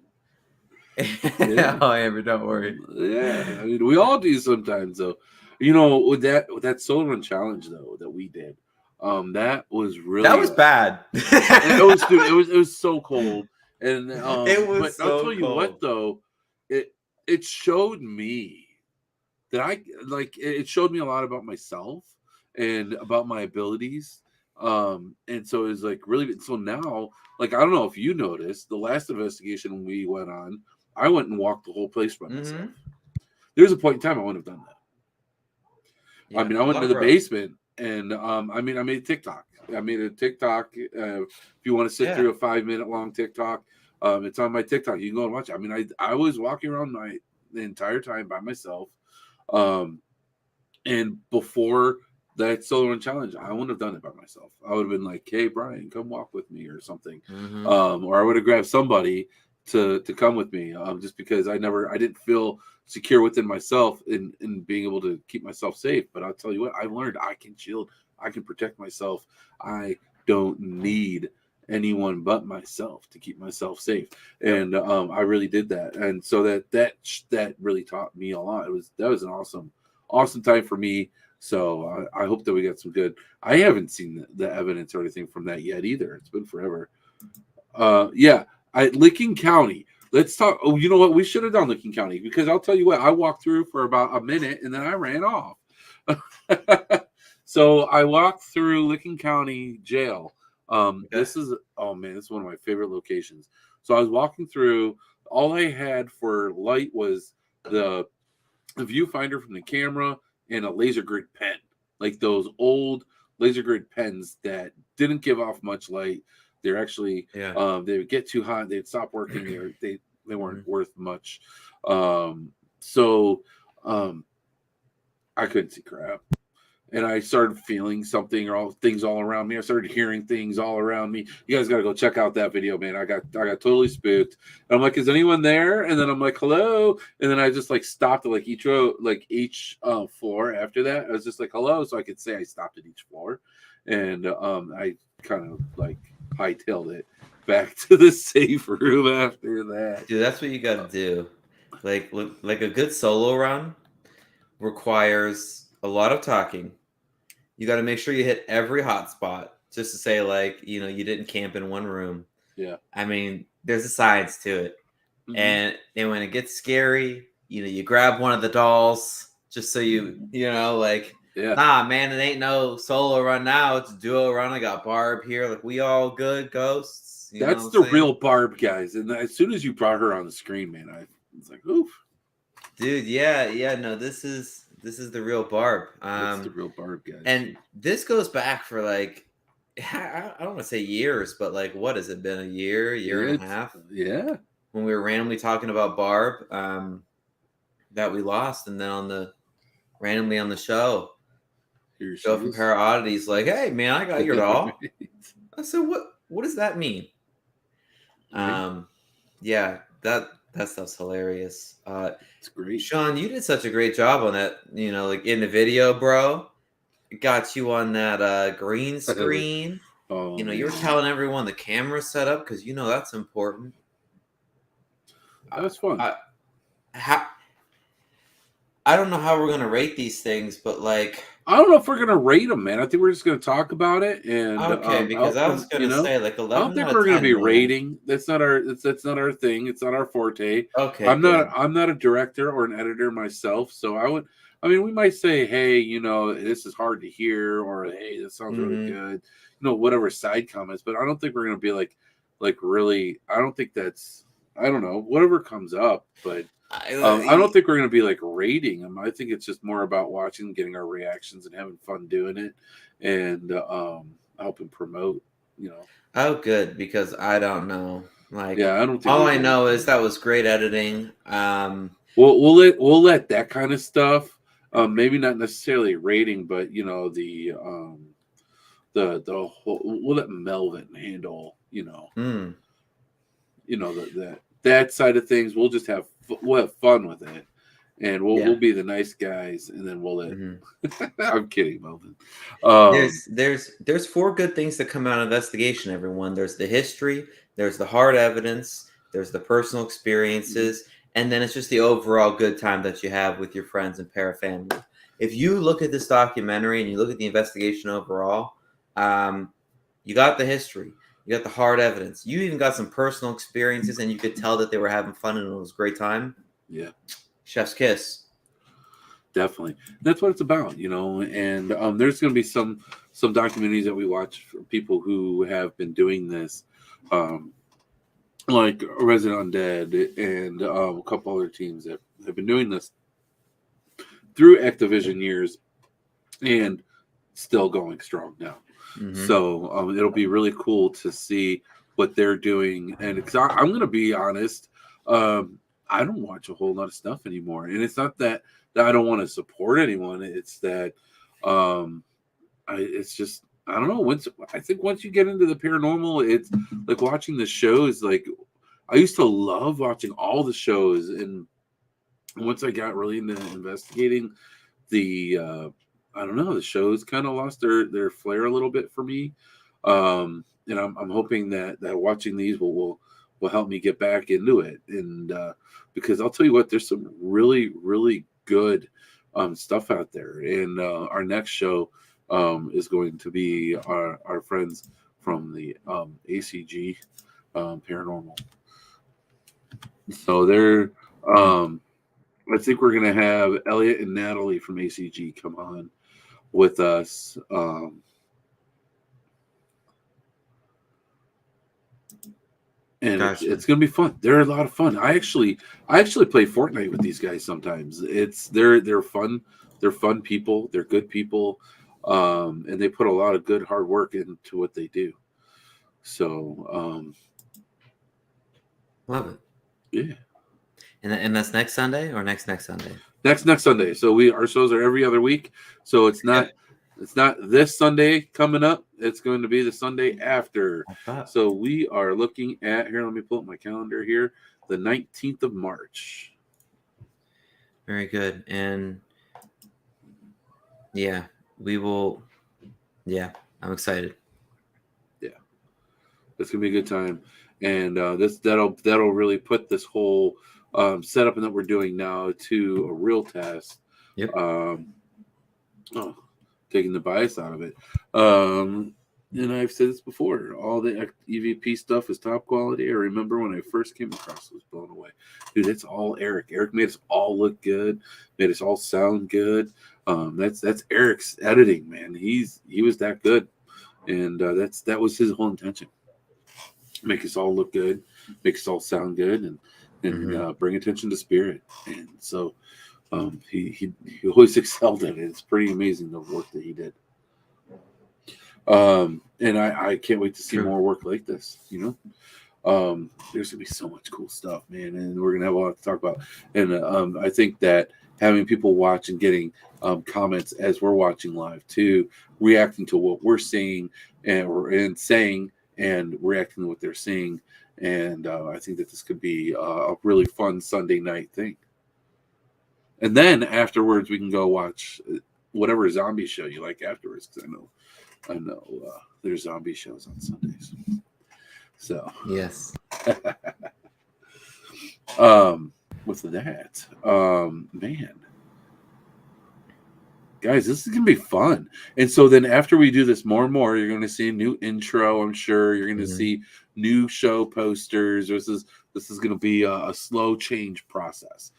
Yeah. Oh, Amber, don't worry. Yeah, I mean, we all do sometimes, though. You know, with that solar run challenge though that we did, that was really bad. it was so cold, and It was but so I'll tell you what cold. though, it showed me that it showed me a lot about myself and about my abilities. And so it was like really, so now, like, I don't know if you noticed the last investigation we went on, I went and walked the whole place by myself. There's a point in time I wouldn't have done that. Yeah, I mean, I went to the love road. basement and I mean, I made a TikTok. If you want to sit through a 5-minute long TikTok, it's on my TikTok. You can go and watch it. I mean, I was walking around the entire time by myself. And before that solar run challenge, I wouldn't have done it by myself. I would have been like, "Hey, Brian, come walk with me," or something. Or I would have grabbed somebody to come with me, just because I didn't feel secure within myself in being able to keep myself safe. But I'll tell you what, I learned I can shield, I can protect myself. I don't need anyone but myself to keep myself safe, and I really did that. And so that really taught me a lot. That was an awesome time for me. So I hope that we got some good. I haven't seen the evidence or anything from that yet either. It's been forever. Licking County. Let's talk. Oh, you know what? We should have done Licking County, because I'll tell you what, I walked through for about a minute and then I ran off. So I walked through Licking County Jail. This is this is one of my favorite locations. So I was walking through. All I had for light was the viewfinder from the camera and a laser grid pen, like those old laser grid pens that didn't give off much light. They're actually they would get too hot, they'd stop working. They weren't worth much. So I couldn't see crap. And I started feeling something, or things all around me. I started hearing things all around me. You guys got to go check out that video, man. I got totally spooked. And I'm like, "Is anyone there?" And then I'm like, "Hello." And then I just like stopped at like each floor. After that, I was just like, "Hello," so I could say I stopped at each floor. And I kind of like hightailed it back to the safe room after that. Dude, that's what you got to do. Like a good solo run requires a lot of talking. You got to make sure you hit every hot spot, just to say, like, you know, you didn't camp in one room. Yeah. I mean, there's a sides to it. And when it gets scary, you know, you grab one of the dolls just so you know, like, nah, man, it ain't no solo run now. It's a duo run. I got Barb here. Like, we all good ghosts. You That's the real Barb, guys. And as soon as you brought her on the screen, man, I was like, oof. Dude, yeah, no, this is the real Barb. That's the real Barb, guys. And this goes back for like, I don't want to say years, but like, what has it been? A year and a half? Yeah. When we were randomly talking about Barb, that we lost, and then randomly on the show, Joe from Para Oddities like, "Hey man, I got your doll." I said, "What does that mean?" Yeah, that stuff's hilarious. It's great. Shawn, you did such a great job on that. Like in the video, bro. It got you on that green screen. Oh, You were man. telling everyone the camera's set up because that's important. That was fun. I don't know how we're gonna rate these things, but like, I don't know if we're gonna rate them, man. I think we're just gonna talk about it, and okay, because I was gonna say like I 11 don't think out of we're gonna 10, be man. rating. That's not our. That's not our thing. It's not our forte. Okay, I'm good. not a director or an editor myself, so I would. I mean, we might say, hey, this is hard to hear, or hey, this sounds really Mhm. good. Whatever side comments, but I don't think we're gonna be like really. I don't think that's. I don't know. Whatever comes up, but. I don't think we're going to be like rating them. I think it's just more about watching, getting our reactions, and having fun doing it, and helping promote. Oh, good, because I don't know. Like, Yeah, I don't think all we I did know it. is that was great editing. We'll let that kind of stuff. Maybe not necessarily rating, but the whole, we'll let Melvin handle. That side of things. We'll just we'll have fun with it, and we'll be the nice guys, and then we'll let. I'm kidding, Melvin. There's 4 good things that come out of investigation. Everyone, there's the history, there's the hard evidence, there's the personal experiences, and then it's just the overall good time that you have with your friends and parafamily. If you look at this documentary and you look at the investigation overall, you got the history. You got the hard evidence. You even got some personal experiences, and you could tell that they were having fun and it was a great time. Yeah. Chef's kiss. Definitely. That's what it's about, and there's going to be some documentaries that we watch for people who have been doing this, like Resident Undead and a couple other teams that have been doing this through Activision years and still going strong now. Mhm. So it'll be really cool to see what they're doing. And I'm going to be honest, I don't watch a whole lot of stuff anymore. And it's not that I don't want to support anyone. It's that it's just, I don't know. I think once you get into the paranormal, it's like watching the shows. Like I used to love watching all the shows, and once I got really into investigating, I don't know, the shows kind of lost their flair a little bit for me. And I'm hoping that watching these will help me get back into it. And because I'll tell you what, there's some really, really good stuff out there. And our next show is going to be our friends from the ACG Paranormal. So they're I think we're going to have Elliot and Natalie from ACG come on with us. And Gotcha. it's going to be fun. They're a lot of fun. I actually play Fortnite with these guys sometimes. They're fun. They're fun people. They're good people. And they put a lot of good hard work into what they do. So Love it. Yeah. And that's next Sunday or next Sunday? Next Sunday. So our shows are every other week. So it's not this Sunday coming up. It's going to be the Sunday after. So we are looking at here. Let me pull up my calendar here. The 19th of March. Very good. And yeah, we will. Yeah, I'm excited. Yeah, it's gonna be a good time, and that'll really put this whole setup that we're doing now to a real test. Yep. Taking the bias out of it. And I've said this before, all the EVP stuff is top quality. I remember when I first came across it, I was blown away. Dude, it's all Eric. Eric made us all look good, made us all sound good. That's Eric's editing, man. He was that good. And that was his whole intention. Make us all look good, make us all sound good, and bring attention to spirit. And so he always excelled at it. It's pretty amazing the work that he did. And I can't wait to see more work like this. There's gonna be so much cool stuff, man, and we're gonna have a lot to talk about. And I think that having people watch and getting comments as we're watching live too, reacting to what we're seeing and saying and reacting to what they're seeing, And I think that this could be a really fun Sunday night thing. And then afterwards, we can go watch whatever zombie show you like afterwards, because I know there's zombie shows on Sundays. So yes. With that, man, guys, this is gonna be fun. And so then after we do this more and more, you're gonna see a new intro. I'm sure you're gonna see new show posters. This is gonna be a slow change process.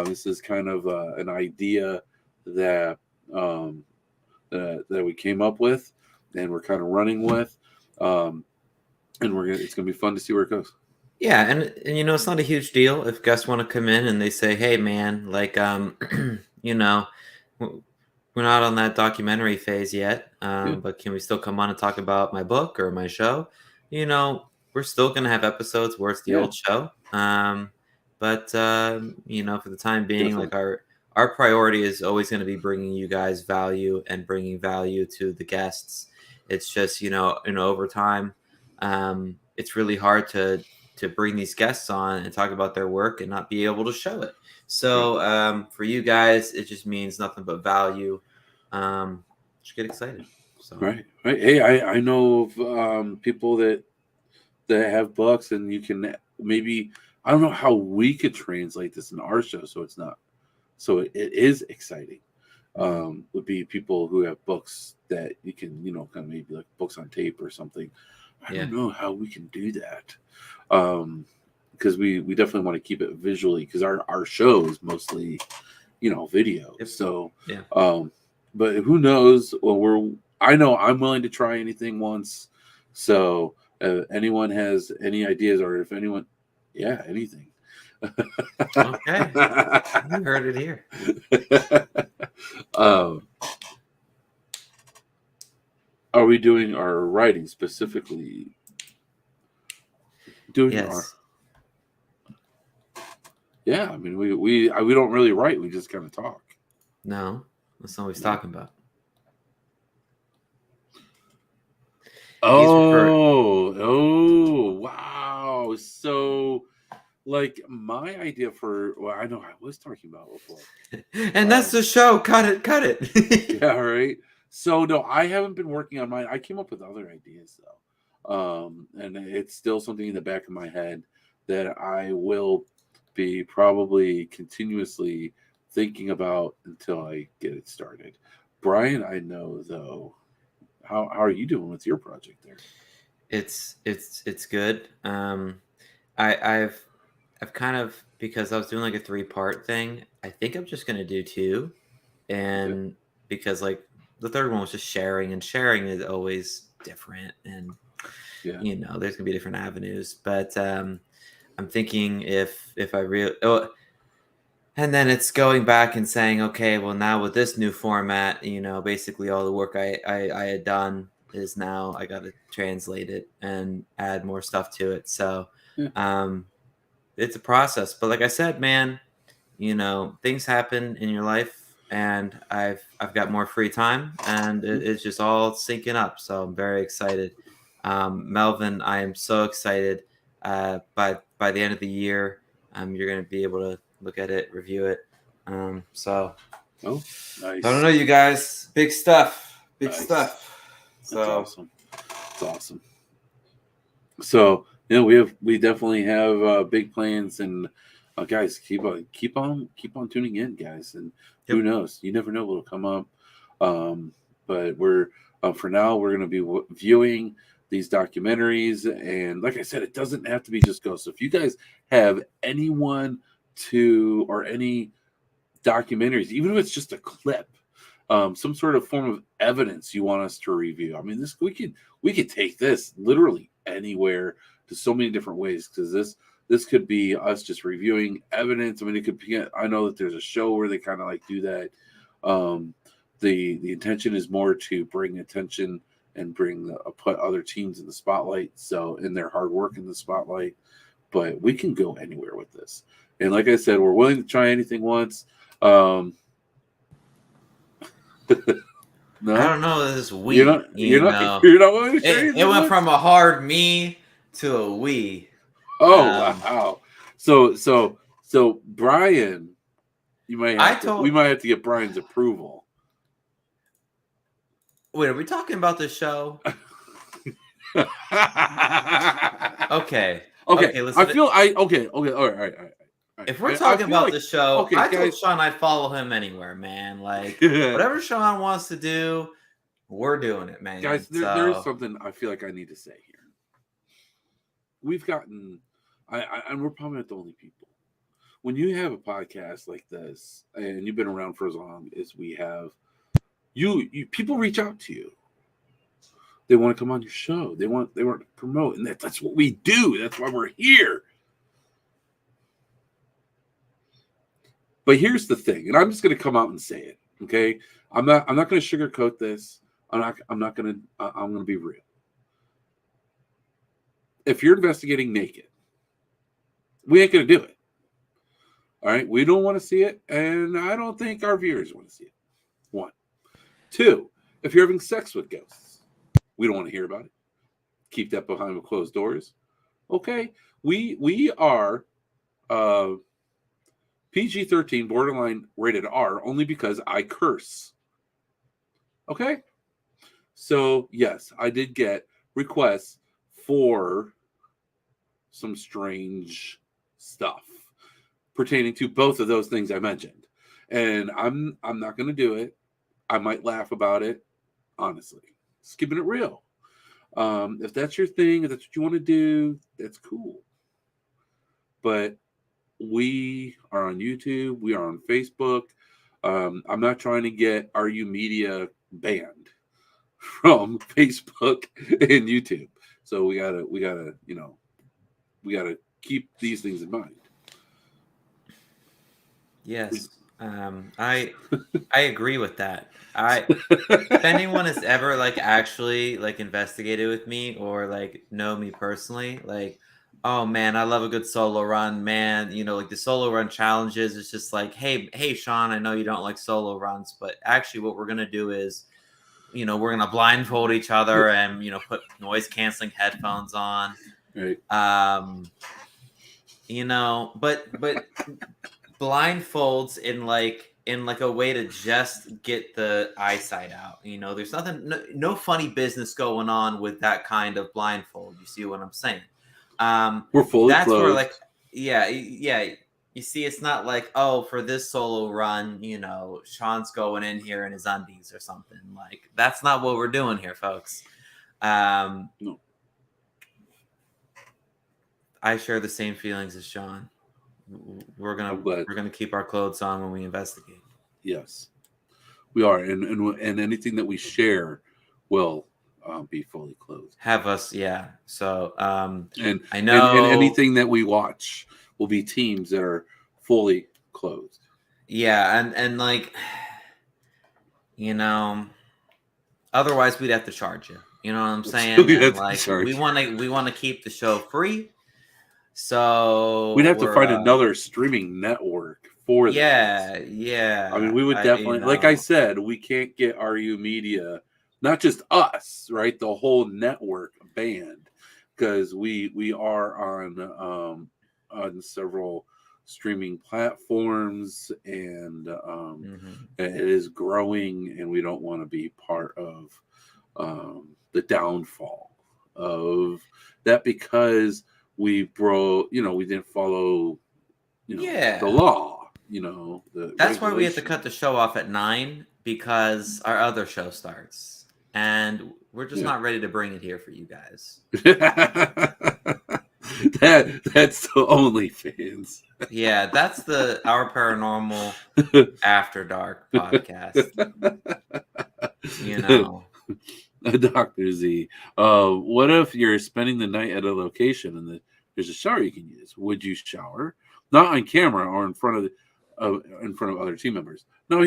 This is kind of an idea that that we came up with, and we're kind of running with, and it's gonna be fun to see where it goes. Yeah, and you know, it's not a huge deal if guests want to come in and they say, "Hey, man, like, you know, we're not on that documentary phase yet, but can we still come on and talk about my book or my show?" You know, we're still gonna have episodes where it's the old show, but you know, for the time being, like our priority is always going to be bringing you guys value and bringing value to the guests. It's just, you know, over time, it's really hard to bring these guests on and talk about their work and not be able to show it. So for you guys, it just means nothing but value. Just get excited. So. Right. Hey, I know of people that have books, and you can maybe, I don't know how we could translate this in our show so it's not, so it is exciting. Would be people who have books that you can, you know, kind of maybe like books on tape or something. I don't know how we can do that. Because we definitely want to keep it visually, because our show is mostly, you know, video. So but who knows? Well, I know I'm willing to try anything once. So anyone has any ideas, or if anyone, anything. Okay, you heard it here. Are we doing our writing specifically? I mean, we don't really write. We just kind of talk. No, that's not what he's talking about. Oh, wow. So, like, my idea for, well, I know I was talking about before. And that's the show. Cut it. Yeah, right. So, no, I haven't been working on mine. I came up with other ideas, though. And it's still something in the back of my head that I will be probably continuously thinking about until I get it started. Brian, I know, though, how are you doing with your project there? It's good. I've kind of, because I was doing like a 3-part thing, I think I'm just gonna do 2, and because like the third one was just sharing, and sharing is always different, and you know, there's gonna be different avenues, but I'm thinking if I and then it's going back and saying, okay, well, now with this new format, you know, basically all the work I had done is now I got to translate it and add more stuff to it. So it's a process. But like I said, man, you know, things happen in your life, and I've got more free time, and it's just all syncing up. So I'm very excited. Melvin, I am so excited. By the end of the year, you're going to be able to look at it, review it. So, nice. I don't know, you guys. Big stuff. Stuff. So that's awesome. It's awesome. So, you know, we definitely have big plans, and guys, keep on tuning in, guys. And who knows? You never know what'll come up. But we're for now, we're going to be viewing these documentaries, and like I said, it doesn't have to be just ghosts. So if you guys have anyone or any documentaries, even if it's just a clip, some sort of form of evidence you want us to review. I mean, we could take this literally anywhere to so many different ways, because this could be us just reviewing evidence. I mean, it could be, I know that there's a show where they kind of like do that. The intention is more to bring attention and put other teams in the spotlight, so in their hard work in the spotlight. But we can go anywhere with this, and like I said, we're willing to try anything once. No, I don't know. This is you're not willing to try anything it went once? from a hard me to a we. Wow. So Brian, we might have to get Brian's approval. Wait, are we talking about the show? Okay. Listen. Okay. All right. If we're talking about like, the show, okay, I guys, told Shawn I'd follow him anywhere, man. Like whatever Shawn wants to do, we're doing it, man. Guys, there is something I feel like I need to say here. We've gotten, and we're probably not the only people. When you have a podcast like this, and you've been around for as long as we have, you people reach out to you. They want to come on your show. They want to promote, and that's what we do. That's why we're here. But here's the thing, and I'm just going to come out and say it. Okay, I'm not going to sugarcoat this. I'm going to be real. If you're investigating naked, we ain't going to do it. All right, we don't want to see it, and I don't think our viewers want to see it. 1, 2. If you're having sex with ghosts, we don't want to hear about it. Keep that behind closed doors. Okay, we are PG-13, borderline rated R, only because I curse. Okay, so yes, I did get requests for some strange stuff pertaining to both of those things I mentioned, and I'm not going to do it. I might laugh about it, honestly. Just keeping it real. If that's your thing, if that's what you want to do, that's cool. But we are on YouTube. We are on Facebook. I'm not trying to get RU Media banned from Facebook and YouTube. So we gotta keep these things in mind. Yes, I agree with that. If anyone has ever actually investigated with me or know me personally, oh man, I love a good solo run, man. The solo run challenges. It's just hey, Shawn, I know you don't like solo runs, but actually, what we're gonna do is, we're gonna blindfold each other and put noise canceling headphones on. Right. But blindfolds in a way to just get the eyesight out. There's no funny business going on with that kind of blindfold. You see what I'm saying? We're fully that's closed. Where yeah. You see, it's not for this solo run, Shawn's going in here in his undies or something. That's not what we're doing here, folks. No. I share the same feelings as Shawn. We're gonna keep our clothes on when we investigate. Yes, we are, and anything that we share will be fully clothed. Have us, yeah. So, and I know, and anything that we watch will be teams that are fully clothed. Yeah, and otherwise we'd have to charge you. You know what I'm saying? We want to keep the show free. So we'd have to find another streaming network for that. Yeah. I mean, we would definitely, like I said, we can't get RU Media, not just us, right? The whole network banned, because we are on several streaming platforms, and it is growing, and we don't want to be part of the downfall of that because we didn't follow the law. That's why we have to cut the show off at 9, because our other show starts, and we're just not ready to bring it here for you guys. That's the OnlyFans. Yeah, that's our Paranormal After Dark podcast. Dr. Z. What if you're spending the night at a location and there's a shower you can use? Would you shower? Not on camera or in front of other team members. No,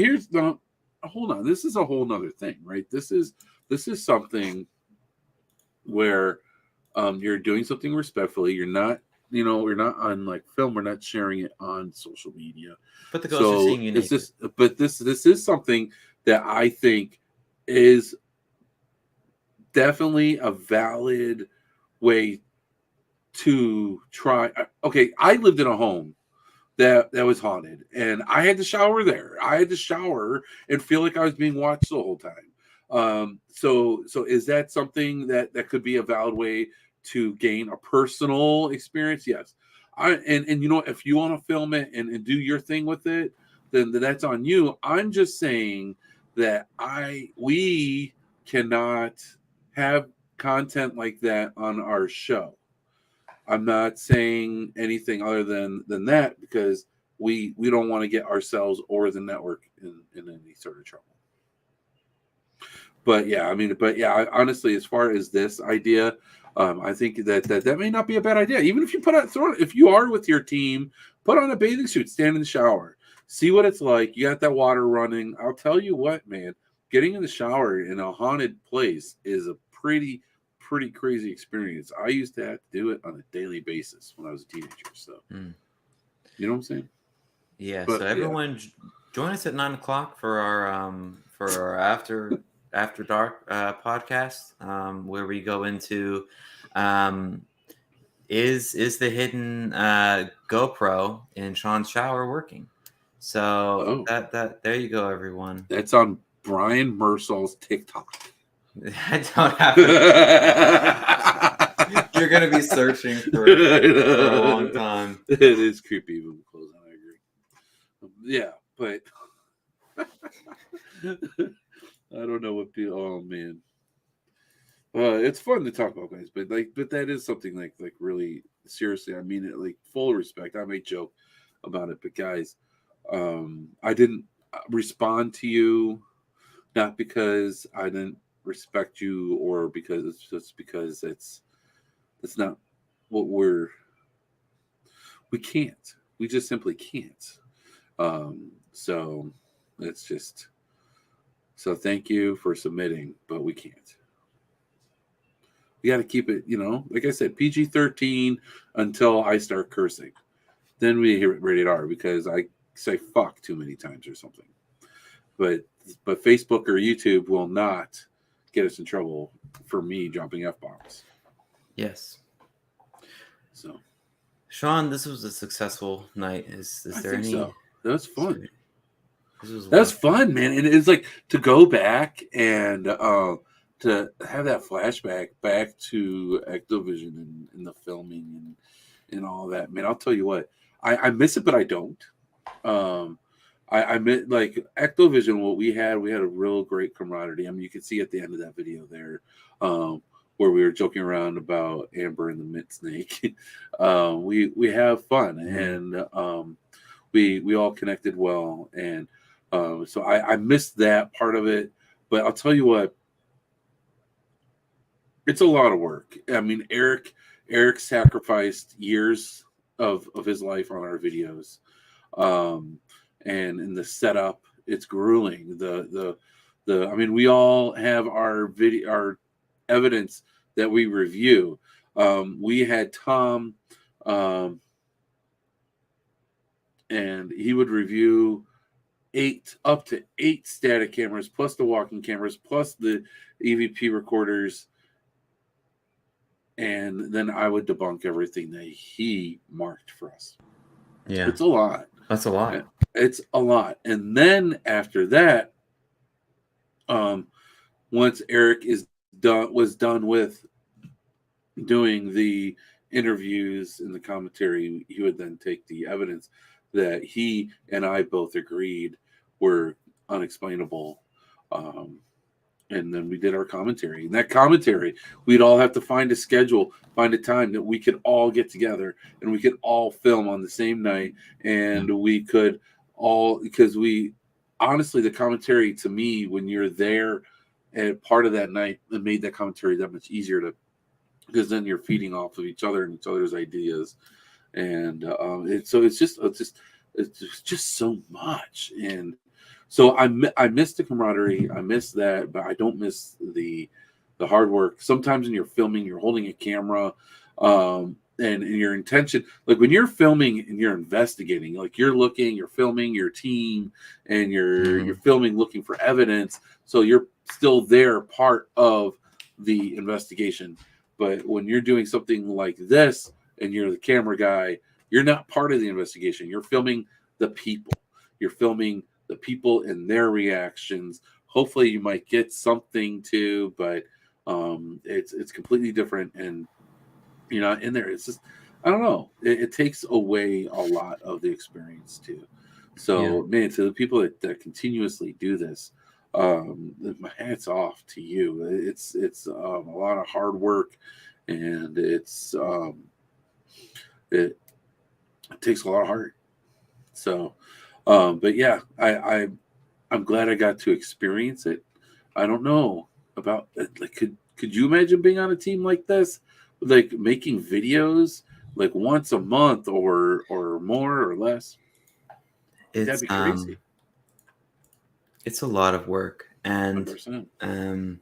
hold on. This is a whole nother thing, right? This is something where you're doing something respectfully. You're not, we're not on film. We're not sharing it on social media. But the ghosts are seeing you naked. This is something that I think is definitely a valid way to try. Okay, I lived in a home that was haunted, and I had to shower there. I had to shower and feel like I was being watched the whole time. So is that something that could be a valid way to gain a personal experience? Yes. And you know, if you want to film it and do your thing with it, then that's on you. I'm just saying that we cannot have content like that on our show. I'm not saying anything other than that because we don't want to get ourselves or the network in any sort of trouble. But yeah, honestly, as far as this idea, I think that may not be a bad idea. Even if you if you are with your team, put on a bathing suit, stand in the shower, see what it's like. You got that water running. I'll tell you what, man, getting in the shower in a haunted place is a pretty crazy experience. I used to have to do it on a daily basis when I was a teenager. So, you know what I'm saying? Yeah. But, so everyone, join us at 9:00 for our after dark podcast, where we go into is the hidden GoPro in Shawn's shower working? So that there you go, everyone. That's on Brian Mersal's TikTok. I don't have to. You're gonna be searching for a long time. It is creepy when we close on. I agree. Yeah, but I don't know what people. Oh man, it's fun to talk about, guys. But that is something like really seriously. I mean it, like full respect. I may joke about it, but guys, I didn't respond to you, not because I didn't respect you or because it's just because it's not what we can't. We just simply can't. So it's just. So thank you for submitting, but we can't. We got to keep it, like I said, PG-13 until I start cursing. Then we hear it rated R because I say fuck too many times or something. But Facebook or YouTube will not get us in trouble for me dropping F-bombs. Yes. So, Shawn, this was a successful night. Is there any? So. That was fun. That's fun, man. And it's like to go back and to have that flashback back to Ectovision and the filming and all that. Man, I'll tell you what, I miss it, but I don't. I miss like Ectovision. What we had a real great camaraderie. I mean, you can see at the end of that video there, where we were joking around about Amber and the mint snake. We have fun, and we all connected well, and so I missed that part of it. But I'll tell you what, it's a lot of work. I mean, Eric sacrificed years of his life on our videos, and in the setup, it's grueling. I mean, we all have our evidence that we review. We had Tom, and he would review up to eight static cameras, plus the walking cameras, plus the EVP recorders. And then I would debunk everything that he marked for us. Yeah. It's a lot. That's a lot. It's a lot. And then after that, once Eric was done with doing the interviews and the commentary, he would then take the evidence that he and I both agreed were unexplainable. And then we did our commentary. And that commentary, we'd all have to find a schedule, find a time that we could all get together and we could all film on the same night. And we could all, because honestly, the commentary to me, when you're there and part of that night, it made that commentary that much easier because then you're feeding off of each other and each other's ideas. And it's just so much. And so I miss the camaraderie. I miss that, but I don't miss the hard work. Sometimes when you're filming, you're holding a camera, and your intention, like when you're filming and you're investigating, like you're filming your team, and you're filming looking for evidence. So you're still there, part of the investigation. But when you're doing something like this, and you're the camera guy, you're not part of the investigation. You're filming the people. You're filming the people and their reactions. Hopefully you might get something too, but it's completely different, and you're not in there. It's just, I don't know. It takes away a lot of the experience too. So man, to the people that continuously do this, my hat's off to you. It's a lot of hard work, and it takes a lot of heart. So, but yeah, I'm glad I got to experience it. I don't know about, like, could you imagine being on a team like this, like making videos like once a month or more or less? That'd be crazy. It's a lot of work, and 100%.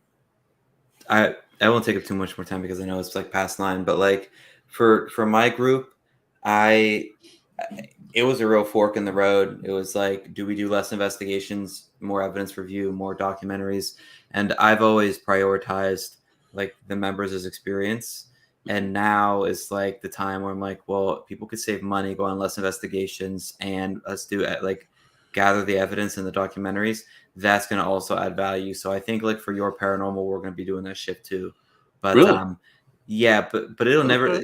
I won't take up too much more time because I know it's like past 9. But like for my group, it was a real fork in the road. It was like, do we do less investigations, more evidence review, more documentaries? And I've always prioritized like the members' experience. And now is like the time where I'm like, well, people could save money, go on less investigations, and us do like gather the evidence in the documentaries. That's going to also add value. So I think like for your paranormal, we're going to be doing that shift too. But really? Yeah, but it'll never.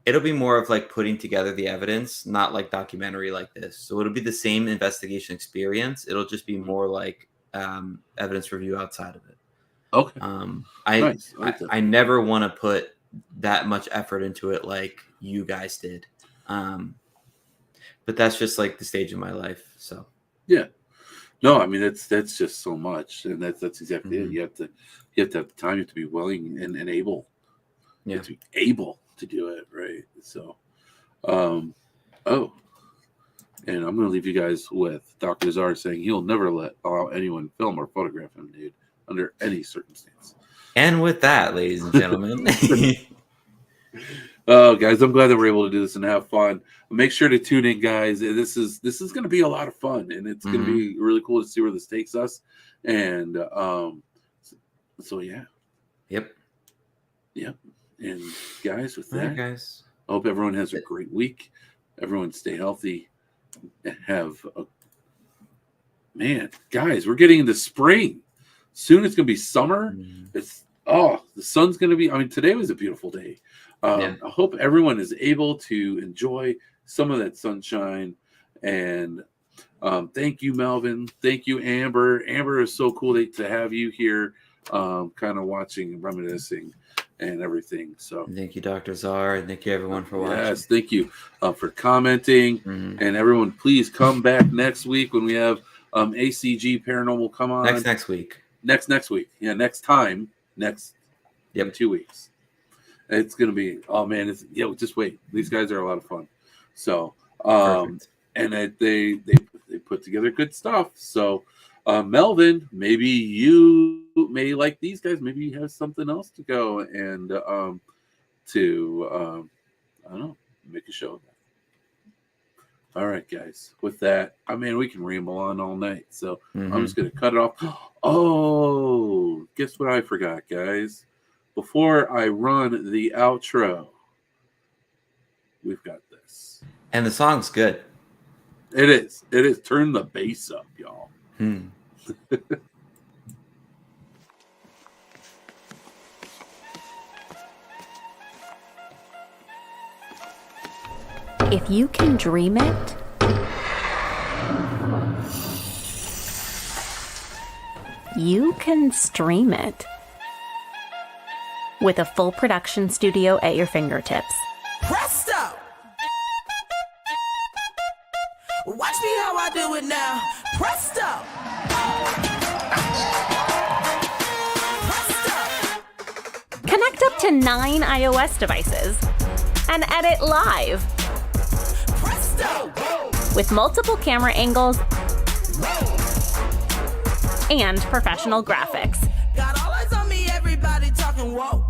It'll be more of like putting together the evidence, not like documentary like this. So it'll be the same investigation experience. It'll just be more like evidence review outside of it. Okay. Nice. I never want to put that much effort into it like you guys did. But that's just like the stage of my life. So yeah. No, I mean that's just so much, and that's exactly it. You have to have the time. You have to be willing and able. You have to be able to do it, right? So, and I'm going to leave you guys with Dr. Czar saying he'll never allow anyone film or photograph him nude under any circumstance. And with that, ladies and gentlemen. Oh, guys, I'm glad that we're able to do this and have fun. Make sure to tune in, guys. This is going to be a lot of fun, and it's going to be really cool to see where this takes us. And so yeah. Yep. And guys, with that, guys, I hope everyone has a great week. Everyone stay healthy and have a guys, we're getting into spring. Soon it's gonna be summer. It's the sun's gonna be, I mean, today was a beautiful day. I hope everyone is able to enjoy some of that sunshine. And thank you, Melvin. Thank you, Amber. Amber, is so cool to have you here, kind of watching and reminiscing and everything. So thank you, Dr. Czar, and thank you everyone for watching. Yes, thank you for commenting. And everyone, please come back next week when we have ACG Paranormal come on. Next week. Next week. Yeah, next time. In 2 weeks. It's gonna be, oh man, just wait. These guys are a lot of fun. So and they put together good stuff. So Melvin, maybe you may like these guys. Maybe you have something else to go and I don't know, make a show of that. All right, guys. With that, I mean, we can ramble on all night. So I'm just gonna cut it off. Oh, guess what I forgot, guys? Before I run the outro, we've got this. And the song's good. It is. Turn the bass up, y'all. If you can dream it, you can stream it. With a full production studio at your fingertips. Presto! Watch me how I do it now. Presto! Connect up to 9 iOS devices and edit live. Presto! With multiple camera angles and professional graphics. Got all eyes on me, everybody talking whoa.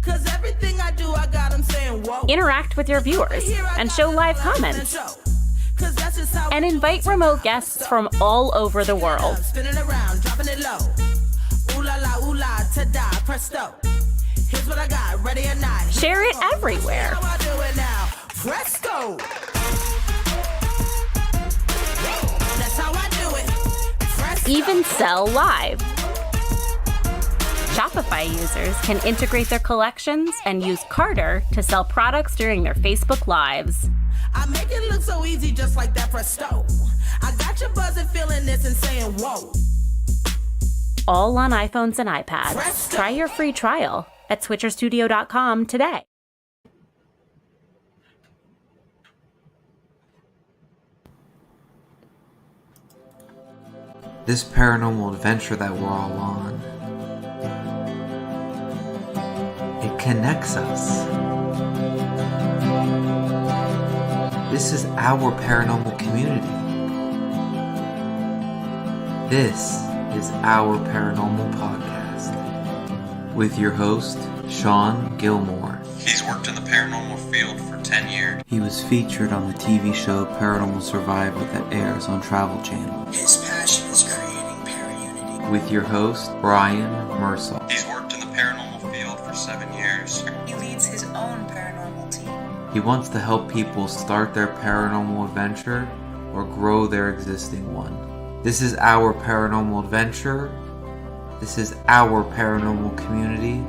Cause everything I do, I got them saying whoa. Interact with your viewers and show live comments. And invite remote guests from all over the world. Spinning around, dropping it low. Ooh la la, ooh la, ta-da, presto. Here's what I got, ready or not. Share it everywhere. How I do it now. Presto. That's how I do it. Presto. Even sell live. Shopify users can integrate their collections and use Carter to sell products during their Facebook Lives. I make it look so easy just like that. Presto. I got you buzzing, feeling this and saying whoa. All on iPhones and iPads. Presto. Try your free trial at switcherstudio.com today. This paranormal adventure that we're all on, it connects us. This is our paranormal community. This is our paranormal podcast with your host, Shawn Gilmore. He's worked in the paranormal field for 10 years. He was featured on the TV show Paranormal Survivor that airs on Travel Channel. His passion is creating para-unity. With your host, Brian Mersel. He's worked in the paranormal field for 7 years. He leads his own paranormal team. He wants to help people start their paranormal adventure or grow their existing one. This is our paranormal adventure. This is our paranormal community.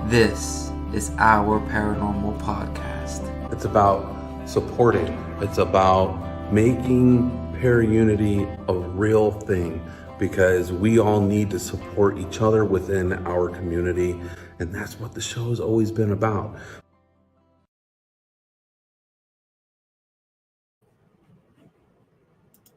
This is our paranormal podcast. It's about supporting. It's about making para-unity a real thing, because we all need to support each other within our community, and that's what the show has always been about.